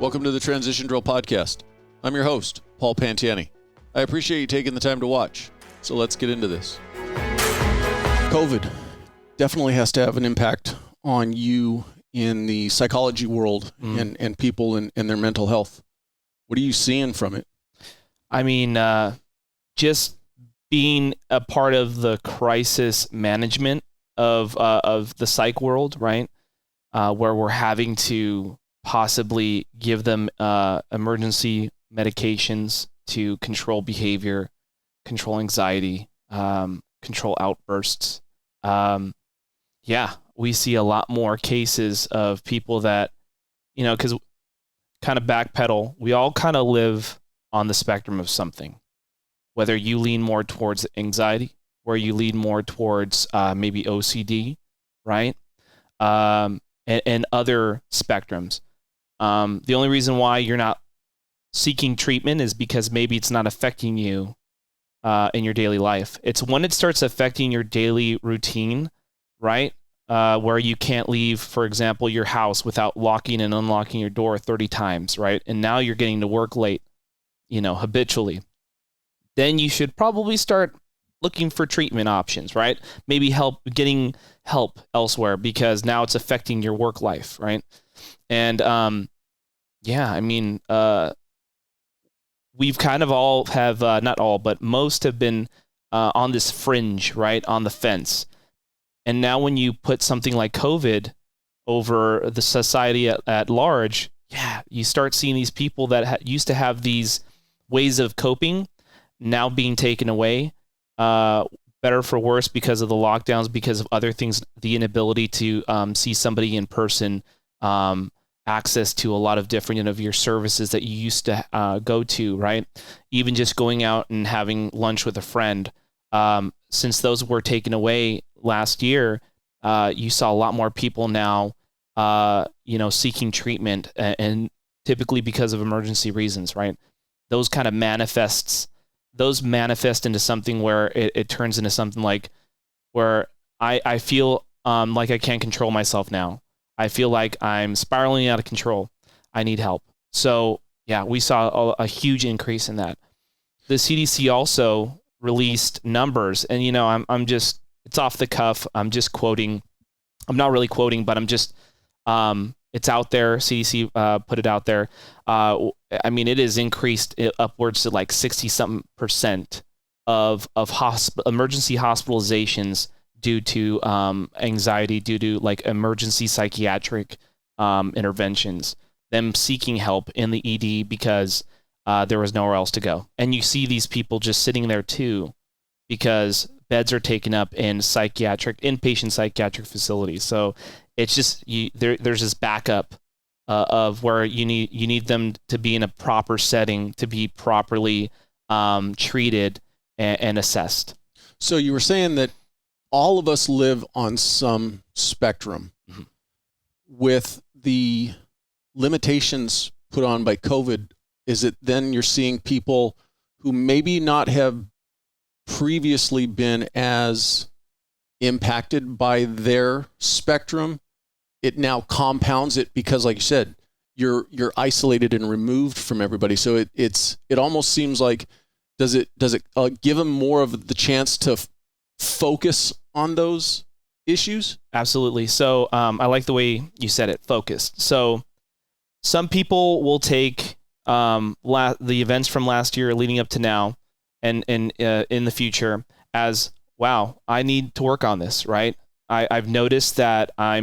Welcome to the Transition Drill Podcast. I'm your host, Paul Pantiani. I appreciate you taking the time to watch, so let's get into this. COVID definitely has to have an impact on you in the psychology world and people and their mental health. What are you seeing from it? I mean, just being a part of the crisis management of the psych world, right? Where we're having to possibly give them emergency medications to control behavior, control anxiety, control outbursts. We see a lot more cases of people that, because kind of backpedal, we all kind of live on the spectrum of something, whether you lean more towards anxiety, where you lean more towards maybe OCD, right? And other spectrums. The only reason why you're not seeking treatment is because maybe it's not affecting you in your daily life. It's when it starts affecting your daily routine, right? Where you can't leave, for example, your house without locking and unlocking your door 30 times, right? And now you're getting to work late, habitually. Then you should probably start looking for treatment options, right? Maybe getting help elsewhere because now it's affecting your work life, right? And we've kind of all have, not all, but most have been on this fringe, right? On the fence. And now when you put something like COVID over the society at large, you start seeing these people that used to have these ways of coping now being taken away, better for worse because of the lockdowns, because of other things, the inability to see somebody in person, access to a lot of different of your services that you used to go to, right? Even just going out and having lunch with a friend. Since those were taken away last year, you saw a lot more people now, seeking treatment, and typically because of emergency reasons, right? Those kind of manifest into something where it turns into something like where I feel like I can't control myself now. I feel like I'm spiraling out of control. I need help. So we saw a huge increase in that. The CDC also released numbers, and I'm just, it's off the cuff. I'm just quoting. I'm not really quoting, but I'm just, it's out there. CDC put it out there. It has increased upwards to like 60-something% of emergency hospitalizations due to anxiety, due to like emergency psychiatric interventions, them seeking help in the ED because there was nowhere else to go. And you see these people just sitting there too because beds are taken up in inpatient psychiatric facilities. So it's just there's this backup of where you need them to be in a proper setting to be properly treated and assessed. So you were saying that all of us live on some spectrum. Mm-hmm. With the limitations put on by COVID, is it then you're seeing people who maybe not have previously been as impacted by their spectrum? It now compounds it because, like you said, you're isolated and removed from everybody. So it almost seems like, does it give them more of the chance to focus on those issues? Absolutely. So I like the way you said it, focused. So some people will take the events from last year leading up to now and in the future as, wow, I need to work on this, right? I've noticed that I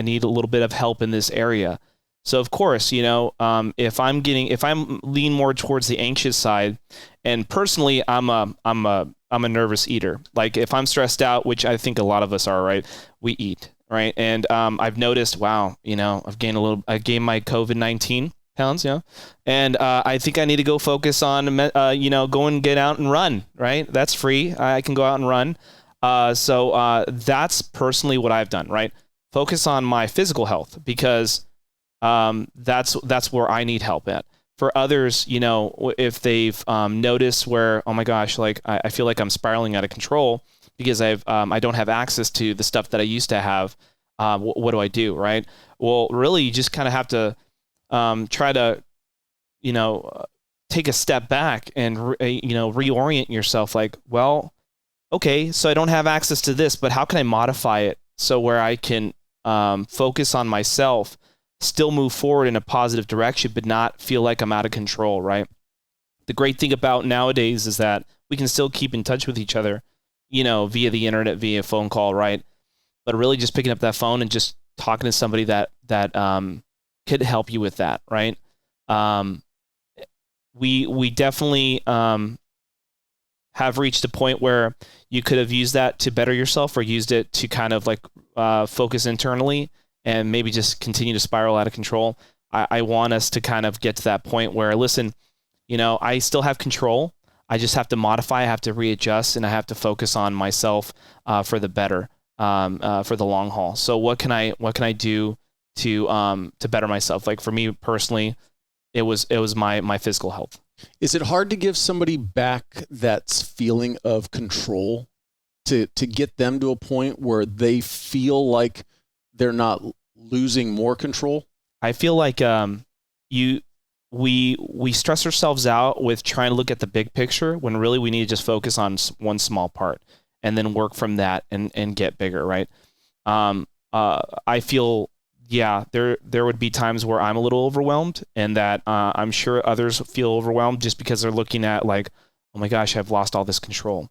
need a little bit of help in this area. So of course, if I'm lean more towards the anxious side, and personally, I'm a nervous eater. Like if I'm stressed out, which I think a lot of us are, right? We eat, right? And I've noticed, wow, I gained my COVID-19 pounds, and I think I need to go focus on, go and get out and run, right? That's free. I can go out and run. So that's personally what I've done, right? Focus on my physical health because that's where I need help at. For others, if they've noticed where, oh my gosh, like I feel like I'm spiraling out of control because I don't have access to the stuff that I used to have. What do I do, right? Well, really, you just kind of have to try to, take a step back and, reorient yourself like, well, okay, so I don't have access to this, but how can I modify it so where I can focus on myself, still move forward in a positive direction, but not feel like I'm out of control, right? The great thing about nowadays is that we can still keep in touch with each other, via the internet, via phone call, right? But really just picking up that phone and just talking to somebody that could help you with that, right? We definitely have reached a point where you could have used that to better yourself or used it to kind of like focus internally and maybe just continue to spiral out of control. I want us to kind of get to that point where, listen, I still have control. I just have to modify, I have to readjust, and I have to focus on myself for the better, for the long haul. So what can I do to better myself? Like for me personally, it was my physical health. Is it hard to give somebody back that feeling of control to get them to a point where they feel like they're not losing more control? I feel like we stress ourselves out with trying to look at the big picture when really we need to just focus on one small part and then work from that and get bigger, right? I feel, there would be times where I'm a little overwhelmed, and that I'm sure others feel overwhelmed just because they're looking at like, oh my gosh, I've lost all this control.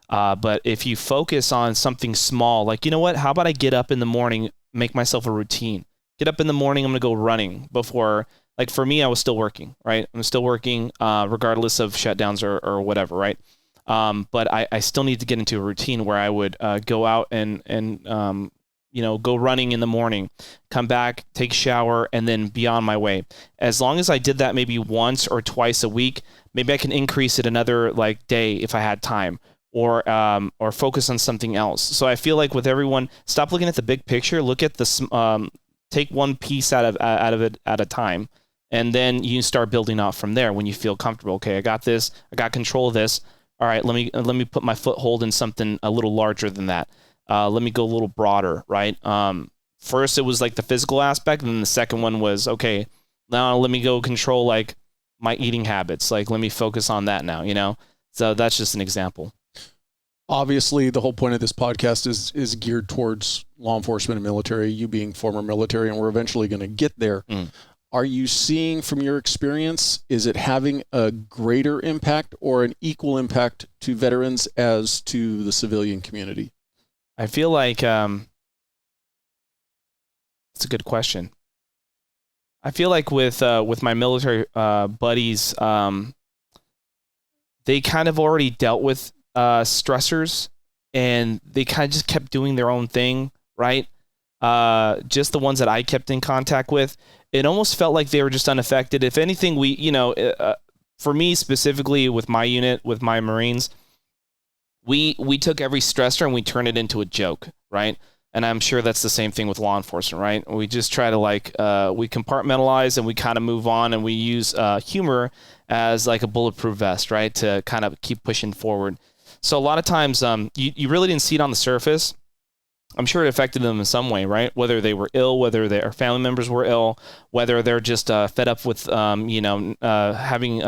But if you focus on something small, like, you know what, how about I get up in the morning, make myself a routine. Get up in the morning, I'm going to go running before, like for me, I was still working, right? I'm still working regardless of shutdowns or whatever, right? But I still need to get into a routine where I would go out and go running in the morning, come back, take a shower, and then be on my way. As long as I did that maybe once or twice a week, maybe I can increase it another like day if I had time, or focus on something else. So I feel like with everyone, stop looking at the big picture, look at the take one piece out of it at a time. And then you start building out from there when you feel comfortable. Okay, I got this. I got control of this. All right, let me put my foothold in something a little larger than that. Let me go a little broader, right? First, it was like the physical aspect, and then the second one was, okay, now let me go control like my eating habits. Like, let me focus on that now, So that's just an example. Obviously, the whole point of this podcast is geared towards law enforcement and military, you being former military, and we're eventually going to get there. Are you seeing from your experience, is it having a greater impact or an equal impact to veterans as to the civilian community? I feel like it's a good question. I feel like with my military buddies, they kind of already dealt with stressors, and they kind of just kept doing their own thing, right? Just the ones that I kept in contact with, it almost felt like they were just unaffected. If anything, for me specifically with my unit, with my Marines, we took every stressor and we turned it into a joke, right? And I'm sure that's the same thing with law enforcement, right? We just try to we compartmentalize and we kind of move on, and we use humor as like a bulletproof vest, right? To kind of keep pushing forward. So a lot of times you really didn't see it on the surface. I'm sure it affected them in some way, right? Whether they were ill, whether their family members were ill, whether they're just fed up with, having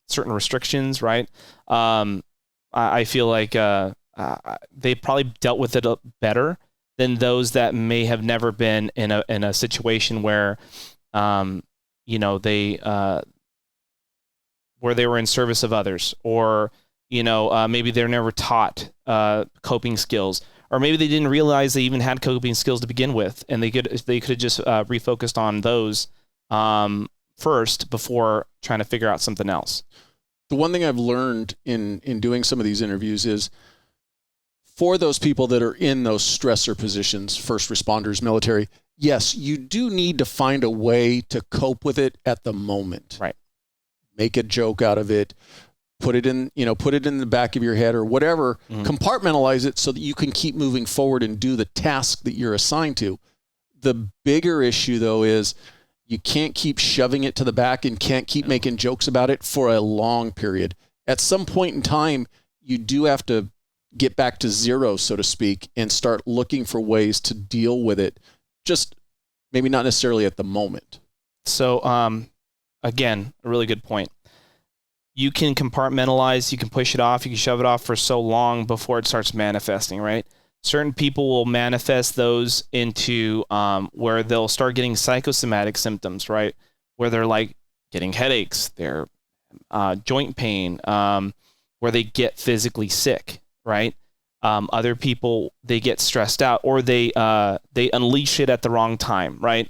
certain restrictions, right? I feel like they probably dealt with it better than those that may have never been in a situation where, they where they were in service of others, or maybe they're never taught coping skills. Or maybe they didn't realize they even had coping skills to begin with, and they could have just refocused on those first before trying to figure out something else. The one thing I've learned in doing some of these interviews is, for those people that are in those stressor positions, first responders, military, yes, you do need to find a way to cope with it at the moment. Right. Make a joke out of it. Put it in the back of your head or whatever, compartmentalize it so that you can keep moving forward and do the task that you're assigned to. The bigger issue, though, is you can't keep shoving it to the back and can't keep making jokes about it for a long period. At some point in time, you do have to get back to zero, so to speak, and start looking for ways to deal with it. Just maybe not necessarily at the moment. So, again, a really good point. You can compartmentalize, you can push it off, you can shove it off for so long before it starts manifesting, right? Certain people will manifest those into where they'll start getting psychosomatic symptoms, right? Where they're like getting headaches, they're joint pain, where they get physically sick, right? Other people, they get stressed out, or they unleash it at the wrong time, right?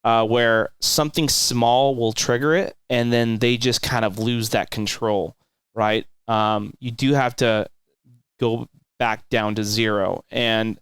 Where something small will trigger it, and then they just kind of lose that control, right? You do have to go back down to zero, and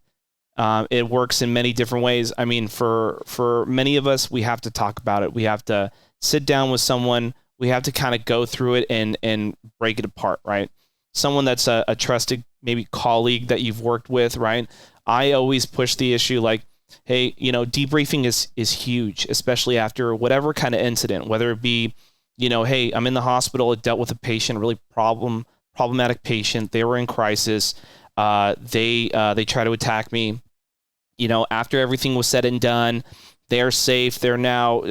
it works in many different ways. I mean, for many of us, we have to talk about it. We have to sit down with someone. We have to kind of go through it and break it apart, right? Someone that's a trusted, maybe colleague that you've worked with, right? I always push the issue like, hey, debriefing is huge, especially after whatever kind of incident, whether it be, hey, I'm in the hospital, I dealt with a patient, really problematic patient. They were in crisis. They try to attack me. After everything was said and done, they're safe. They're now,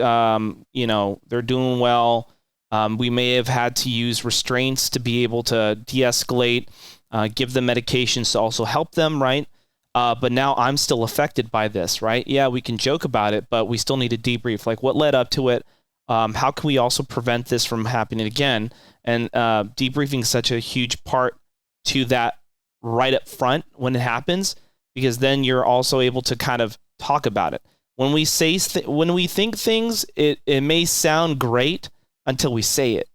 they're doing well. We may have had to use restraints to be able to de-escalate, give them medications to also help them, right? But now I'm still affected by this, right? Yeah, we can joke about it, but we still need to debrief. Like, what led up to it? How can we also prevent this from happening again? And debriefing is such a huge part to that right up front when it happens, because then you're also able to kind of talk about it. When we say when we think things, it may sound great until we say it.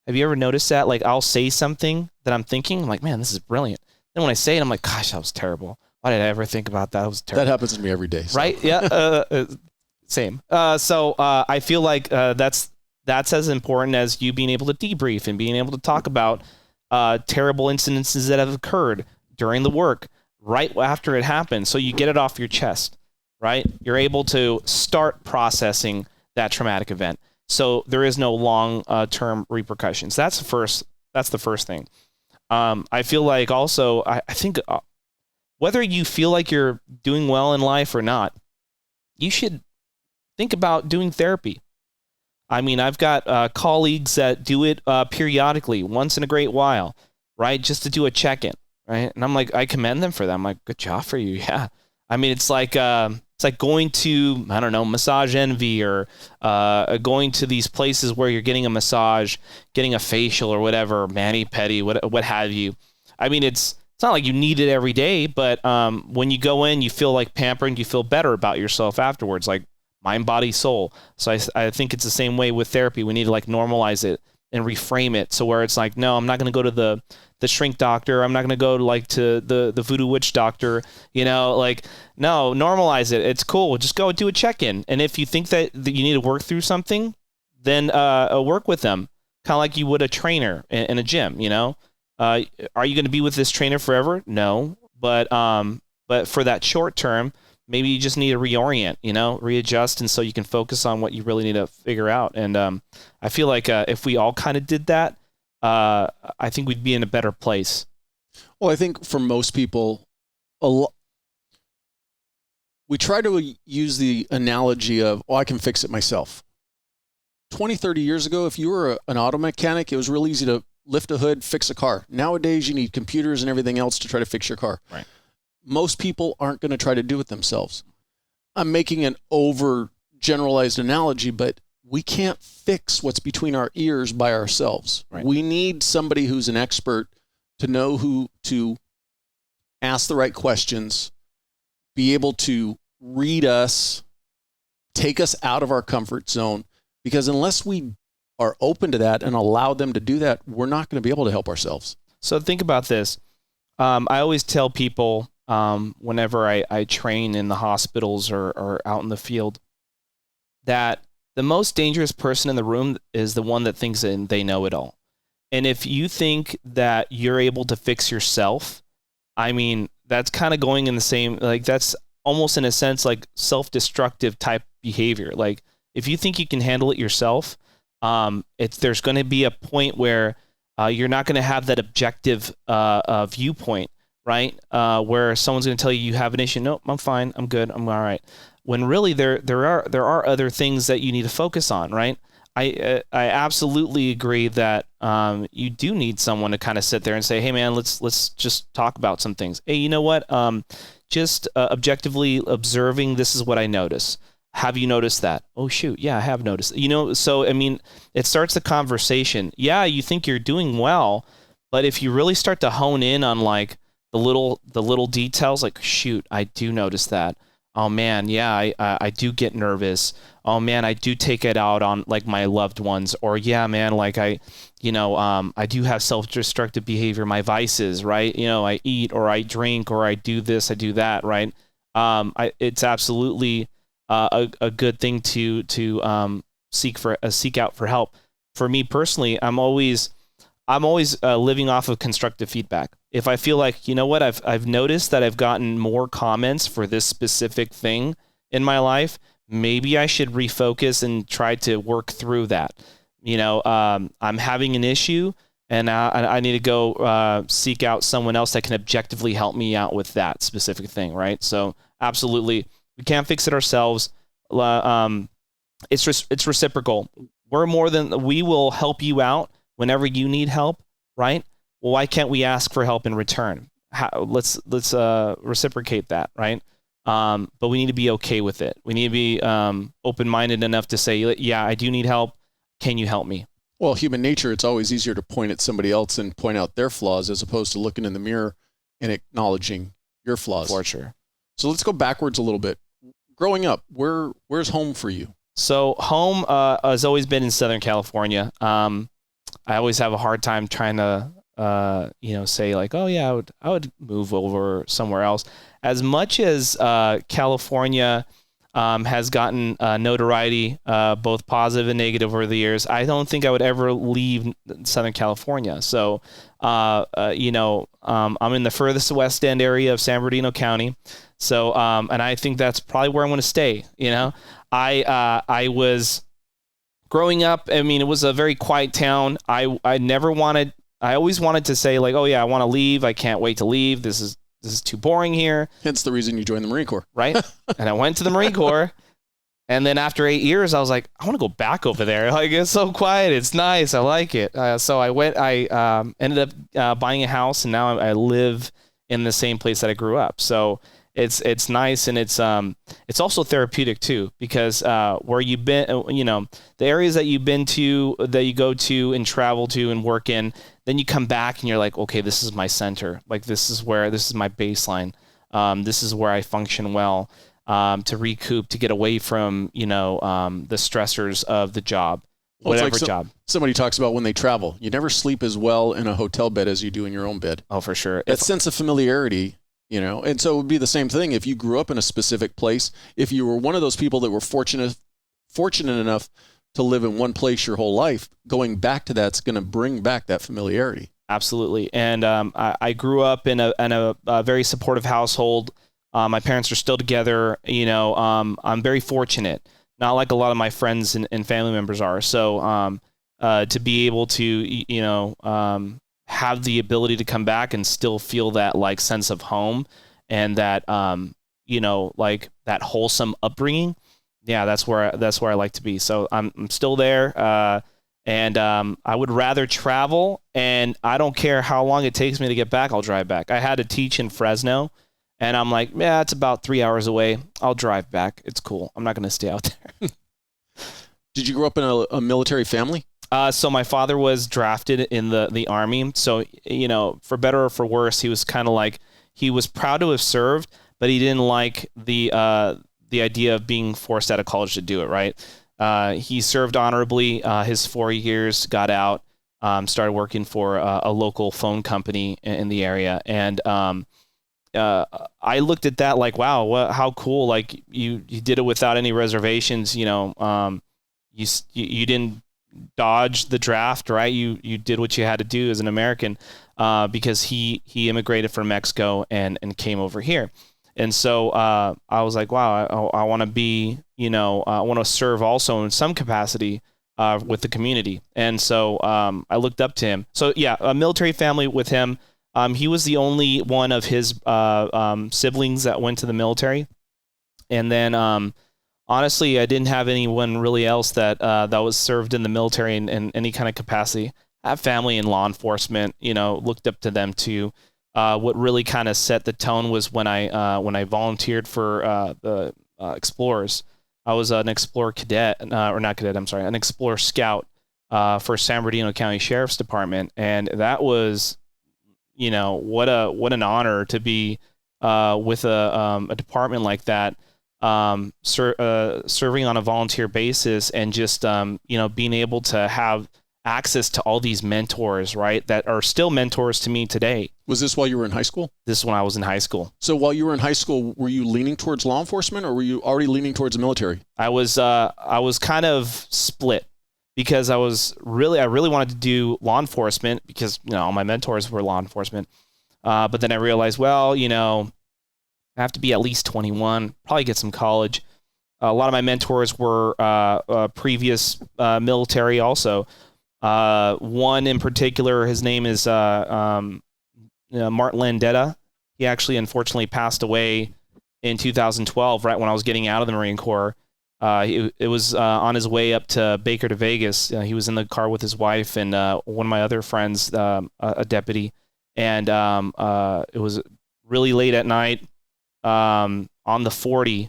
Have you ever noticed that? Like, I'll say something that I'm thinking, I'm like, man, this is brilliant. Then when I say it, I'm like, gosh, that was terrible. Why did I ever think about that? That was terrible. That happens to me every day. So. Right? Yeah. Same. So I feel like that's as important as you being able to debrief and being able to talk about terrible incidences that have occurred during the work right after it happened. So you get it off your chest, right? You're able to start processing that traumatic event. So there is no long-term repercussions. That's the first thing. I feel like also, I think whether you feel like you're doing well in life or not, you should think about doing therapy. I mean, I've got colleagues that do it periodically, once in a great while, right? Just to do a check-in, right? And I'm like, I commend them for that. I'm like, good job for you. Yeah. I mean, it's like going to, I don't know, Massage Envy, or going to these places where you're getting a massage, getting a facial or whatever, mani-pedi, what have you. I mean, it's not like you need it every day, but when you go in, you feel like pampered, you feel better about yourself afterwards, like mind, body, soul. So I think it's the same way with therapy. We need to like normalize it and reframe it. So where it's like, no, I'm not going to go to the shrink doctor. I'm not going to go to the voodoo witch doctor, like, no, normalize it. It's cool. Just go do a check-in. And if you think that you need to work through something, then work with them. Kind of like you would a trainer in a gym, Are you going to be with this trainer forever? No. But for that short term, maybe you just need to reorient, readjust, and so you can focus on what you really need to figure out. And I feel like if we all kind of did that, I think we'd be in a better place. Well, I think for most people, we try to use the analogy of, I can fix it myself. 20, 30 years ago, if you were an auto mechanic, it was real easy to lift a hood, fix a car. Nowadays, you need computers and everything else to try to fix your car. Right. Most people aren't going to try to do it themselves. I'm making an overgeneralized analogy, but we can't fix what's between our ears by ourselves. Right. We need somebody who's an expert to know who to ask the right questions, be able to read us, take us out of our comfort zone. Because unless we are open to that and allow them to do that, we're not going to be able to help ourselves. So think about this. I always tell people whenever I train in the hospitals or out in the field that the most dangerous person in the room is the one that thinks that they know it all. And if you think that you're able to fix yourself, I mean, that's kind of going in the same, like that's almost in a sense like self-destructive type behavior. Like if you think you can handle it yourself, there's going to be a point where you're not going to have that objective viewpoint, right? Where someone's going to tell you have an issue. Nope, I'm fine. I'm good. I'm all right. when really there are other things that you need to focus on, right? I absolutely agree that you do need someone to kind of sit there and say, hey man, let's just talk about some things. Hey, you know what? Just objectively observing, this is what I notice. Have you noticed that? Oh shoot, yeah, I have noticed. So I mean, it starts the conversation. Yeah, you think you're doing well, but if you really start to hone in on like the little details, like shoot, I do notice that. Oh man, yeah, I do get nervous. Oh man, I do take it out on like my loved ones. Or yeah, man, like I do have self-destructive behavior, my vices, right? I eat or I drink or I do this, I do that, right? It's absolutely a good thing to seek out for help. For me personally, I'm always living off of constructive feedback. If I feel like, you know what, I've noticed that I've gotten more comments for this specific thing in my life, maybe I should refocus and try to work through that. I'm having an issue and I need to go seek out someone else that can objectively help me out with that specific thing, right? So absolutely, we can't fix it ourselves. It's reciprocal. We will help you out whenever you need help, right? Well, why can't we ask for help in return? Let's reciprocate that, right? But we need to be okay with it. We need to be open-minded enough to say, yeah, I do need help. Can you help me? Well, human nature, it's always easier to point at somebody else and point out their flaws as opposed to looking in the mirror and acknowledging your flaws. For sure. So let's go backwards a little bit. Growing up, where's home for you? So home has always been in Southern California. I always have a hard time trying to say like, oh yeah, I would move over somewhere else. As much as California has gotten notoriety, both positive and negative over the years, I don't think I would ever leave Southern California. So, I'm in the furthest west end area of San Bernardino County. So, and I think that's probably where I'm going to stay. I was growing up. I mean, it was a very quiet town. I always wanted to say like, oh yeah, I want to leave. I can't wait to leave. This is too boring here. Hence the reason you joined the Marine Corps. Right. And I went to the Marine Corps. And then after 8 years, I was like, I want to go back over there. Like, it's so quiet. It's nice. I like it. So I ended up buying a house, and now I live in the same place that I grew up. So it's nice, and it's also therapeutic too, because where you've been, the areas that you've been to, that you go to and travel to and work in, then you come back and you're like, okay, this is my center. Like, this is my baseline. This is where I function well, to recoup, to get away from, the stressors of the job, whatever job. Somebody talks about when they travel, you never sleep as well in a hotel bed as you do in your own bed. Oh, for sure. That sense of familiarity, and so it would be the same thing if you grew up in a specific place. If you were one of those people that were fortunate enough to live in one place your whole life, going back to that's going to bring back that familiarity. Absolutely. And I grew up in a very supportive household. My parents are still together. I'm very fortunate, not like a lot of my friends and family members are. So to be able to, have the ability to come back and still feel that like sense of home and that, like that wholesome upbringing. Yeah, that's where I like to be. So I'm still there. And I would rather travel, and I don't care how long it takes me to get back. I'll drive back. I had to teach in Fresno, and I'm like, yeah, it's about 3 hours away. I'll drive back. It's cool. I'm not going to stay out there. Did you grow up in a military family? So my father was drafted in the Army. So, for better or for worse, he was kind of like, he was proud to have served, but he didn't like the idea of being forced out of college to do it, right? He served honorably his 4 years, got out, started working for a local phone company in the area. And I looked at that like, wow, how cool. Like you did it without any reservations. You didn't dodge the draft, right? You did what you had to do as an American, because he immigrated from Mexico and came over here. And so I was like, wow, I want to be, I want to serve also in some capacity with the community. And so I looked up to him. So yeah, a military family with him. He was the only one of his siblings that went to the military. And then honestly, I didn't have anyone really else that was served in the military in any kind of capacity. I have family in law enforcement, looked up to them too. What really kind of set the tone was when I volunteered for the Explorers. I was an Explorer cadet, or not cadet, I'm sorry, an Explorer scout for San Bernardino County Sheriff's Department, and that was, what an honor to be with a department like that, serving on a volunteer basis, and just being able to have access to all these mentors, right, that are still mentors to me today. Was this while you were in high school? This is when I was in high school. So while you were in high school, were you leaning towards law enforcement, or were you already leaning towards the military? I was kind of split, because I really wanted to do law enforcement because all my mentors were law enforcement. But then I realized, well, I have to be at least 21, probably get some college. A lot of my mentors were previous military also. One in particular, his name is Martin Landetta. He actually unfortunately passed away in 2012, right when I was getting out of the Marine Corps. It was on his way up to Baker to Vegas. He was in the car with his wife and one of my other friends, a deputy. And it was really late at night on the 40.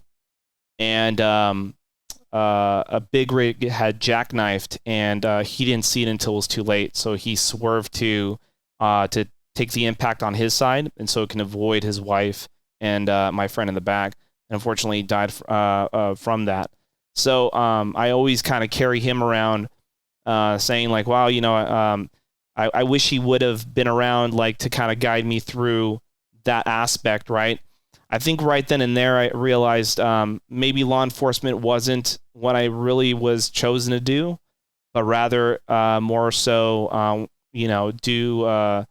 And a big rig had jackknifed, and he didn't see it until it was too late. So he swerved to take the impact on his side, and so it can avoid his wife and my friend in the back. And unfortunately, he died from that. So I always kind of carry him around, saying like, "Wow, I wish he would have been around, like, to kind of guide me through that aspect." Right. I think right then and there I realized maybe law enforcement wasn't what I really was chosen to do, but rather more so, do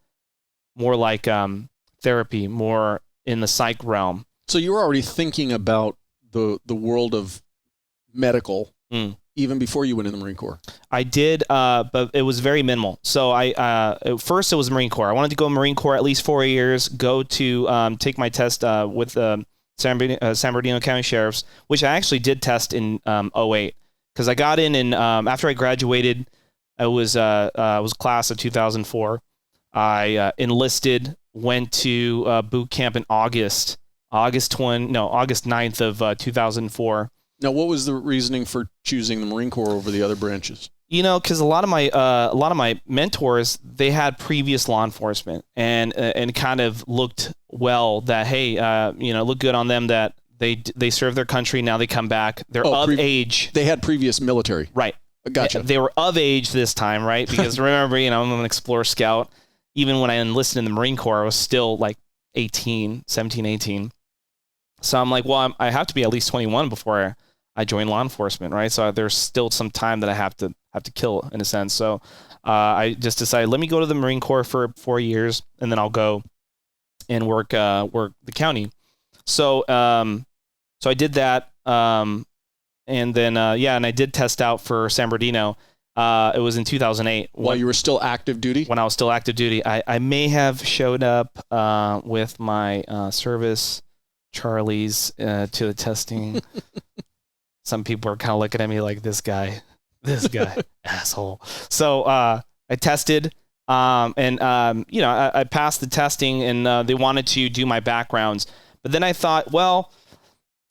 more like therapy, more in the psych realm. So you were already thinking about the world of medical even before you went in the Marine Corps? I did, but it was very minimal. So first it was Marine Corps. I wanted to go Marine Corps at least 4 years, go to take my test with San Bernardino County Sheriff's, which I actually did test in 2008, because I got in after I graduated. I was class of 2004. I enlisted, went to boot camp in August 9th of 2004. Now, what was the reasoning for choosing the Marine Corps over the other branches? Because a lot of my mentors, they had previous law enforcement, and kind of looked well that, hey, look good on them that they serve their country, now they come back, they're of age. They had previous military, right? Gotcha. They were of age this time, right? Because remember, I'm an Explorer Scout. Even when I enlisted in the Marine Corps, I was still like 17, 18. So I'm like, well, I have to be at least 21 before I join law enforcement, right? So there's still some time that I have to kill, in a sense. So I just decided, let me go to the Marine Corps for 4 years, and then I'll go and work the county. So so I did that, and then and I did test out for San Bernardino. It was in 2008. While you were still active duty? When I was still active duty. I may have showed up with my service Charlies to the testing. Some people are kind of looking at me like, this guy, asshole. So I tested, and I passed the testing, and they wanted to do my backgrounds. But then I thought, well,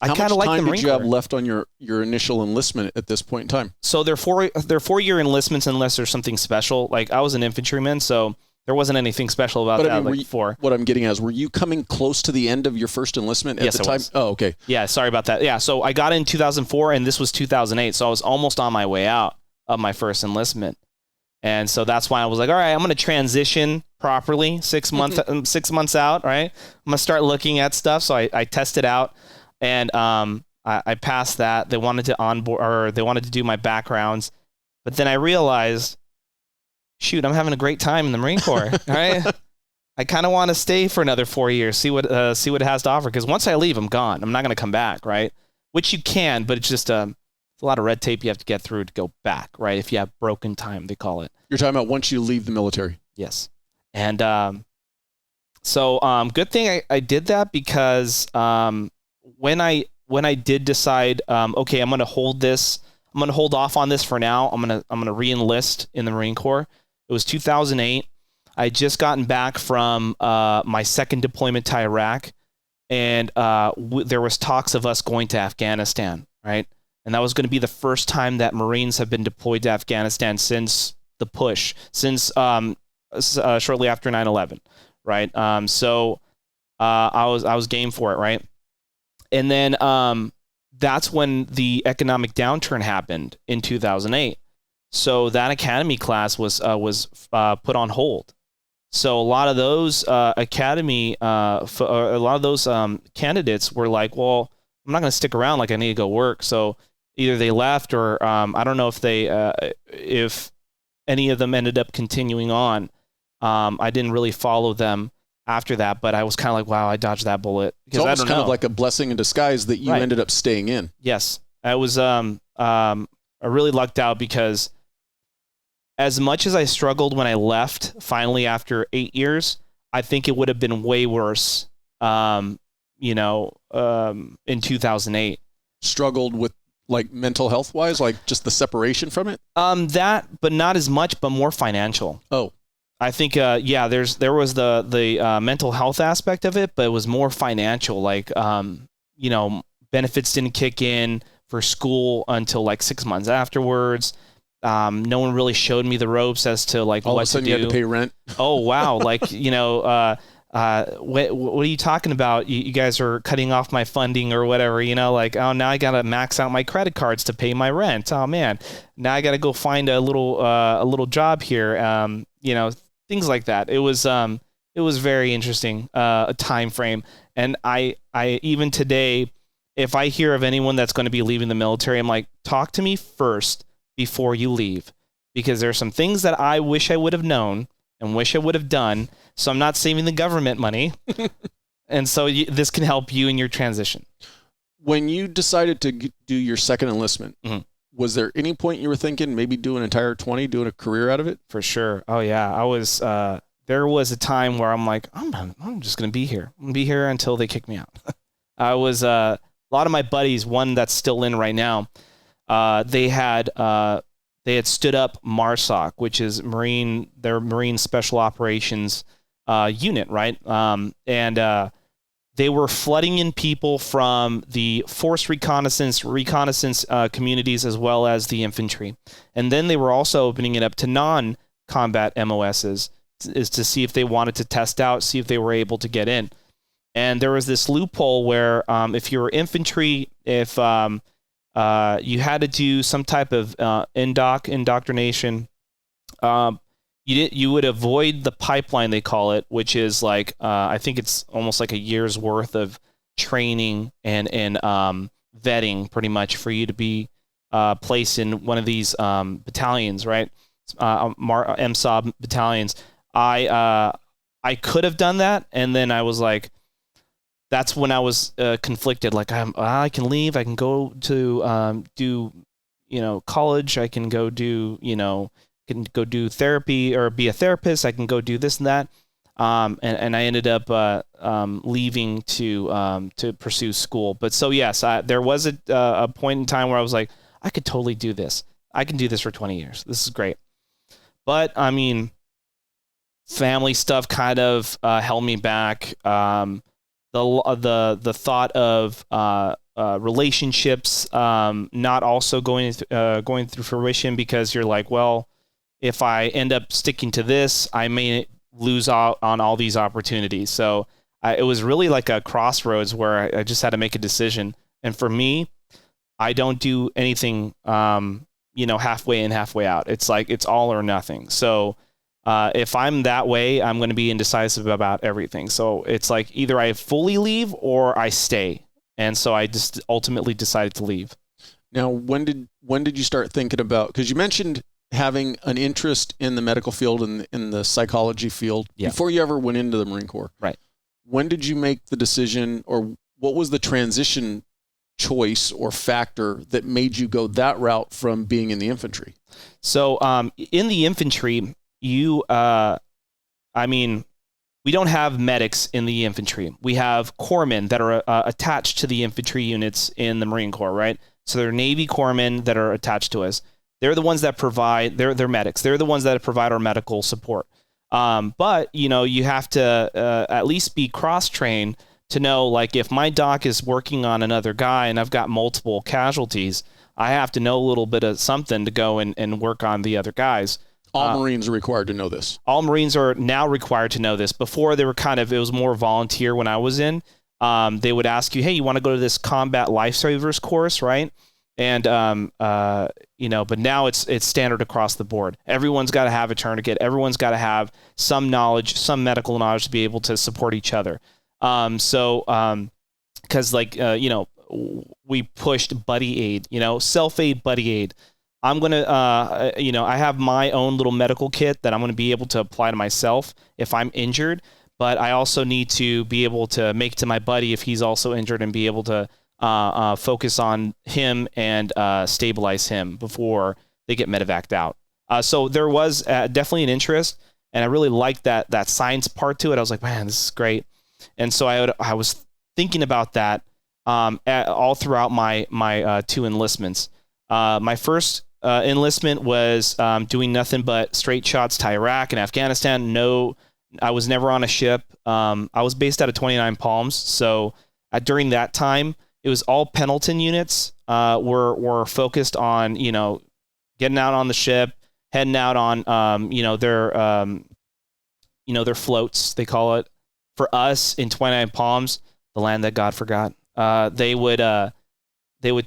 I kind of like the Marine Corps. How much time did you have left on your initial enlistment at this point in time? So they're 4-year enlistments unless there's something special. Like, I was an infantryman, so there wasn't anything special about that. What I'm getting at is, were you coming close to the end of your first enlistment at the time? Was. Oh, okay. Yeah, sorry about that. Yeah, so I got in 2004, and this was 2008, so I was almost on my way out of my first enlistment. And so that's why I was like, all right, I'm going to transition properly 6 months out, right? I'm going to start looking at stuff. So I tested out, and I passed that. They wanted to onboard, or they wanted to do my backgrounds. But then I realized, shoot, I'm having a great time in the Marine Corps, right? I kind of want to stay for another 4 years, see what it has to offer. Because once I leave, I'm gone. I'm not going to come back, right? Which you can, but it's just it's a lot of red tape you have to get through to go back, right? If you have broken time, they call it. You're talking about once you leave the military. Yes. And so good thing I did that, because when I when I did decide, okay, I'm going to hold this. I'm going to hold off on this for now. I'm going to re-enlist in the Marine Corps. It was 2008. I had just gotten back from my second deployment to Iraq, and there was talks of us going to Afghanistan, right? And that was going to be the first time that Marines have been deployed to Afghanistan since the push, since shortly after 9/11, right? So I was game for it, right? And then that's when the economic downturn happened in 2008. So that academy class was put on hold. So a lot of those candidates were like, well, I'm not going to stick around. Like, I need to go work. So either they left, or I don't know if any of them ended up continuing on. I didn't really follow them after that, but I was kind of like, wow, I dodged that bullet. It's almost kind of like a blessing in disguise that you ended up staying in. Yes. I was I really lucked out, because as much as I struggled when I left finally after 8 years, I think it would have been way worse in 2008. Struggled with, like, mental health wise, like just the separation from it? That, but not as much, but more financial. Oh. I think, there was the mental health aspect of it, but it was more financial. Like, benefits didn't kick in for school until like 6 months afterwards. No one really showed me the ropes as to like all what of a sudden to do. You had to pay rent. Oh, wow. Like, what are you talking about? You guys are cutting off my funding or whatever, like, oh, now I got to max out my credit cards to pay my rent. Oh man, now I got to go find a little job here. Things like that. It was very interesting, a time frame. And I even today, if I hear of anyone that's going to be leaving the military, I'm like, talk to me first before you leave, because there are some things that I wish I would have known and wish I would have done. So I'm not saving the government money. And so this can help you in your transition. When you decided to do your second enlistment, was there any point you were thinking maybe do an entire 20, doing a career out of it? For sure. Oh yeah. I was, there was a time where I'm like, I'm just going to be here. I'm going to be here until they kick me out. I was, a lot of my buddies, one that's still in right now, they had stood up MARSOC, which is their Marine Special Operations unit, right? And they were flooding in people from the force reconnaissance communities, as well as the infantry. And then they were also opening it up to non-combat MOSs, is to see if they wanted to test out, see if they were able to get in. And there was this loophole where if you were infantry, if you had to do some type of indoctrination, you would avoid the pipeline, they call it, which is like, I think it's almost like a year's worth of training and vetting, pretty much, for you to be placed in one of these battalions, right? MSOB battalions. I could have done that, and then I was like, that's when I was conflicted. Like, I can leave. I can go to do college. I can go do therapy or be a therapist. I can go do this and that. And I ended up leaving to pursue school. But so yes, there was a point in time where I was like, I could totally do this. I can do this for 20 years. This is great. But I mean, family stuff kind of held me back. The thought of relationships not also going through fruition, because you're like, well, if I end up sticking to this, I may lose out on all these opportunities. So it was really like a crossroads where I just had to make a decision. And for me, I don't do anything, halfway in, halfway out. It's like, it's all or nothing. So if I'm that way, I'm going to be indecisive about everything. So it's like either I fully leave or I stay. And so I just ultimately decided to leave. Now, when did you start thinking about, because you mentioned having an interest in the medical field and in the psychology field before you ever went into the Marine Corps. Right. When did you make the decision, or what was the transition choice or factor that made you go that route from being in the infantry? So in the infantry, we don't have medics in the infantry. We have corpsmen that are attached to the infantry units in the Marine Corps, right? So they're Navy corpsmen that are attached to us. They're the ones that provide, they're medics. They're the ones that provide our medical support. But, you have to at least be cross-trained to know, like, if my doc is working on another guy and I've got multiple casualties, I have to know a little bit of something to go and work on the other guys. All Marines are required to know this. All Marines are now required to know this. Before, they were it was more volunteer when I was in. They would ask you, hey, you want to go to this combat lifesavers course, right? And, but now it's standard across the board. Everyone's got to have a tourniquet. Everyone's got to have some knowledge, some medical knowledge to be able to support each other. Because we pushed buddy aid, self-aid, buddy aid. I'm going to, I have my own little medical kit that I'm going to be able to apply to myself if I'm injured, but I also need to be able to make to my buddy if he's also injured and be able to focus on him and stabilize him before they get medevaced out. So there was definitely an interest, and I really liked that science part to it. I was like, man, this is great. And so I was thinking about that all throughout my two enlistments. My first enlistment was doing nothing but straight shots to Iraq and Afghanistan. No, I was never on a ship. I was based out of 29 Palms. So during that time, it was all Pendleton units were focused on, getting out on the ship, heading out on, their floats, they call it. For us in 29 Palms, the land that God forgot, they would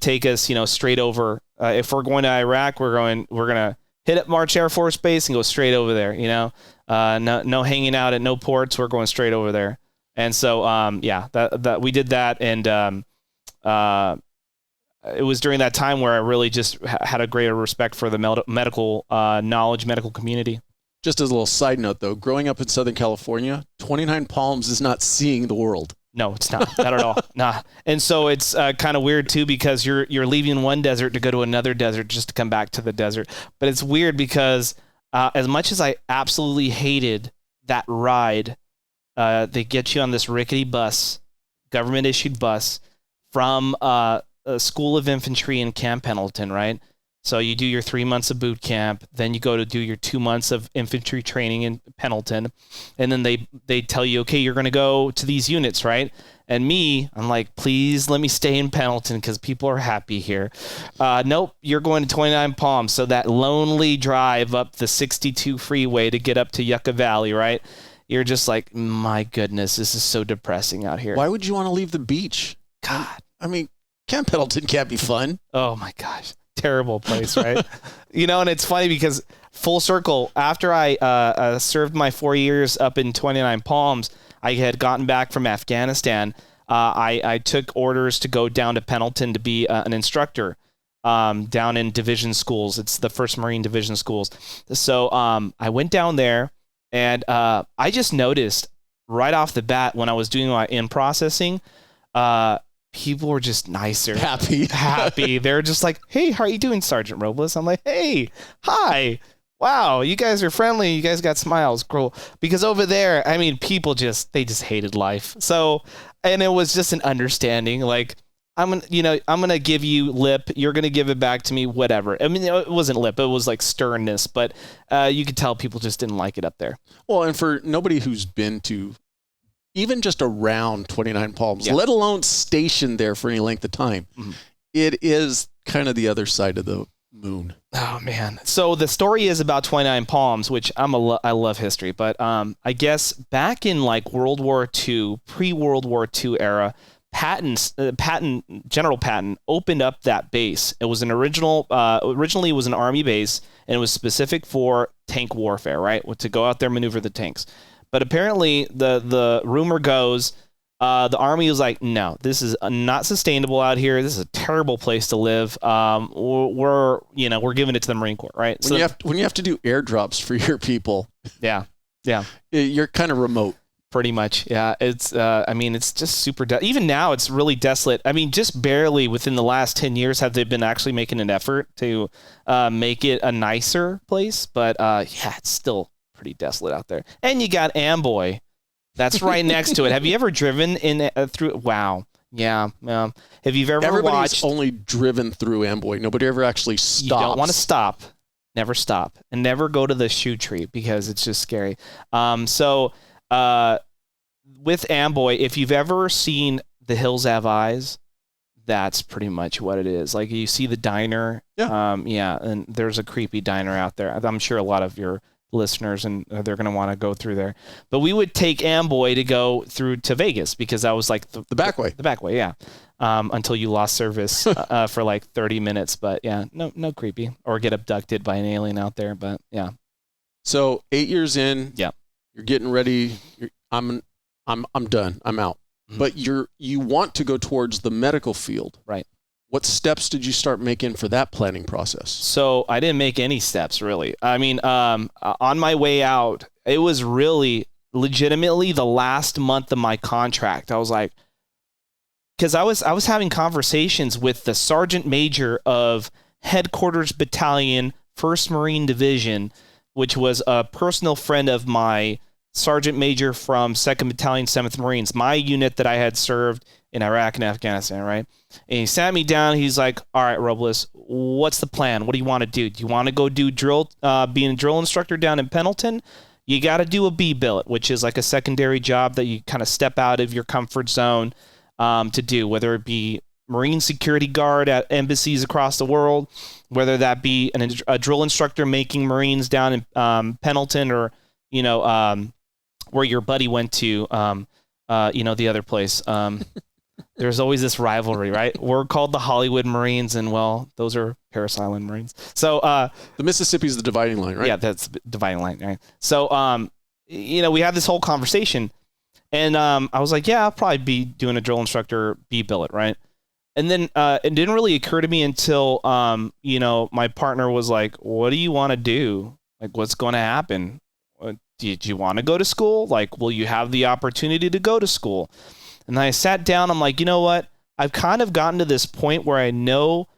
take us, straight over. If we're going to Iraq, we're going to hit up March Air Force Base and go straight over there. No hanging out at no ports. We're going straight over there. And so, that we did that, and it was during that time where I really just had a greater respect for the medical knowledge, medical community. Just as a little side note, though, growing up in Southern California, 29 Palms is not seeing the world. No, it's not at all. Nah. And so it's kind of weird too, because you're leaving one desert to go to another desert just to come back to the desert. But it's weird because as much as I absolutely hated that ride, they get you on this rickety bus, government issued bus from a School of Infantry in Camp Pendleton, right? So you do your 3 months of boot camp, then you go to do your 2 months of infantry training in Pendleton, and then they tell you, okay, you're going to go to these units, right? And I'm like, please let me stay in Pendleton because people are happy here. Nope, you're going to 29 Palms, so that lonely drive up the 62 freeway to get up to Yucca Valley, right? You're just like, my goodness, this is so depressing out here. Why would you want to leave the beach? God. I mean, Camp Pendleton can't be fun. Oh, my gosh. Terrible place, right? And it's funny because full circle, after I served my 4 years up in 29 Palms, I had gotten back from Afghanistan. I took orders to go down to Pendleton to be an instructor down in division schools. It's the 1st Marine Division schools. So I went down there, and I just noticed right off the bat when I was doing my in-processing, people were just nicer. Happy. They're just like, hey, how are you doing, Sergeant Robles? I'm like, hey, hi. Wow, you guys are friendly. You guys got smiles. Cool. Because over there, I mean, people they just hated life. So, and it was just an understanding. Like, I'm going to give you lip. You're going to give it back to me, whatever. I mean, it wasn't lip. It was like sternness. But you could tell people just didn't like it up there. Well, and for nobody who's been to even just around 29 Palms, let alone stationed there for any length of time, it is kind of the other side of the moon. Oh, man. So the story is about 29 Palms, which I love history. But I guess back in like World War II, pre-World War II era, General Patton opened up that base. It was originally it was an Army base, and it was specific for tank warfare, right? To go out there, maneuver the tanks. But apparently, the rumor goes, the Army was like, no, this is not sustainable out here. This is a terrible place to live. We're giving it to the Marine Corps, right? When you have to do airdrops for your people, yeah, you're kind of remote. Pretty much, yeah. It's it's just super. Even now, it's really desolate. I mean, just barely within the last 10 years have they been actually making an effort to make it a nicer place. But it's still pretty desolate out there. And you got Amboy That's right next to it. Have you ever driven in through? Wow. Yeah. Have you ever Everybody's only driven through Amboy. Nobody ever actually stops. You don't want to stop. Never stop. And never go to the shoe tree because it's just scary. With Amboy, if you've ever seen The Hills Have Eyes, that's pretty much what it is. Like, you see the diner. Yeah. And there's a creepy diner out there. I'm sure a lot of your listeners, and they're going to want to go through there. But we would take Amboy to go through to Vegas because that was like the back way. The back way, yeah. Until you lost service for like 30 minutes. But yeah, no creepy. Or get abducted by an alien out there. But yeah. So 8 years in, yeah, you're getting ready. I'm done. I'm out. Mm-hmm. But you want to go towards the medical field. Right. What steps did you start making for that planning process? So I didn't make any steps, really. I mean, on my way out, it was really legitimately the last month of my contract. I was like, because I was having conversations with the sergeant major of Headquarters Battalion, 1st Marine Division, which was a personal friend of my sergeant major from 2nd Battalion, 7th Marines, my unit that I had served in Iraq and Afghanistan, right? And he sat me down. He's like, all right, Robles, what's the plan? What do you want to do? Do you want to go do being a drill instructor down in Pendleton? You got to do a B-billet, which is like a secondary job that you kind of step out of your comfort zone to do, whether it be Marine security guard at embassies across the world, whether that be a drill instructor making Marines down in Pendleton, or, where your buddy went to, the other place. There's always this rivalry, right? We're called the Hollywood Marines, and, well, those are Parris Island Marines. So the Mississippi is the dividing line, right? Yeah, that's the dividing line, right? So, we had this whole conversation, and I was like, yeah, I'll probably be doing a drill instructor B-billet, right? And then it didn't really occur to me until, my partner was like, what do you want to do? Like, what's going to happen? Did you want to go to school? Like, will you have the opportunity to go to school? And I sat down. I'm like, you know what? I've kind of gotten to this point where I know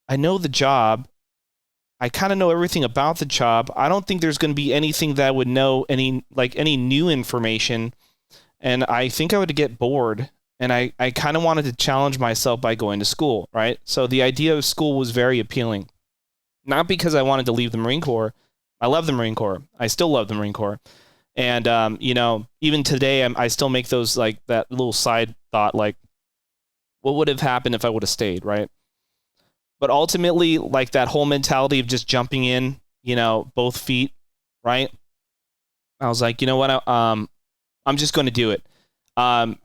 the job. I kind of know everything about the job. I don't think there's going to be anything that I would know any new information. And I think I would get bored. And I kind of wanted to challenge myself by going to school, right? So the idea of school was very appealing. Not because I wanted to leave the Marine Corps. I love the Marine Corps. I still love the Marine Corps. And, even today, I still make those, like, that little side thought, like, what would have happened if I would have stayed, right? But ultimately, like, that whole mentality of just jumping in, both feet, right? I was like, you know what? I'm just going to do it.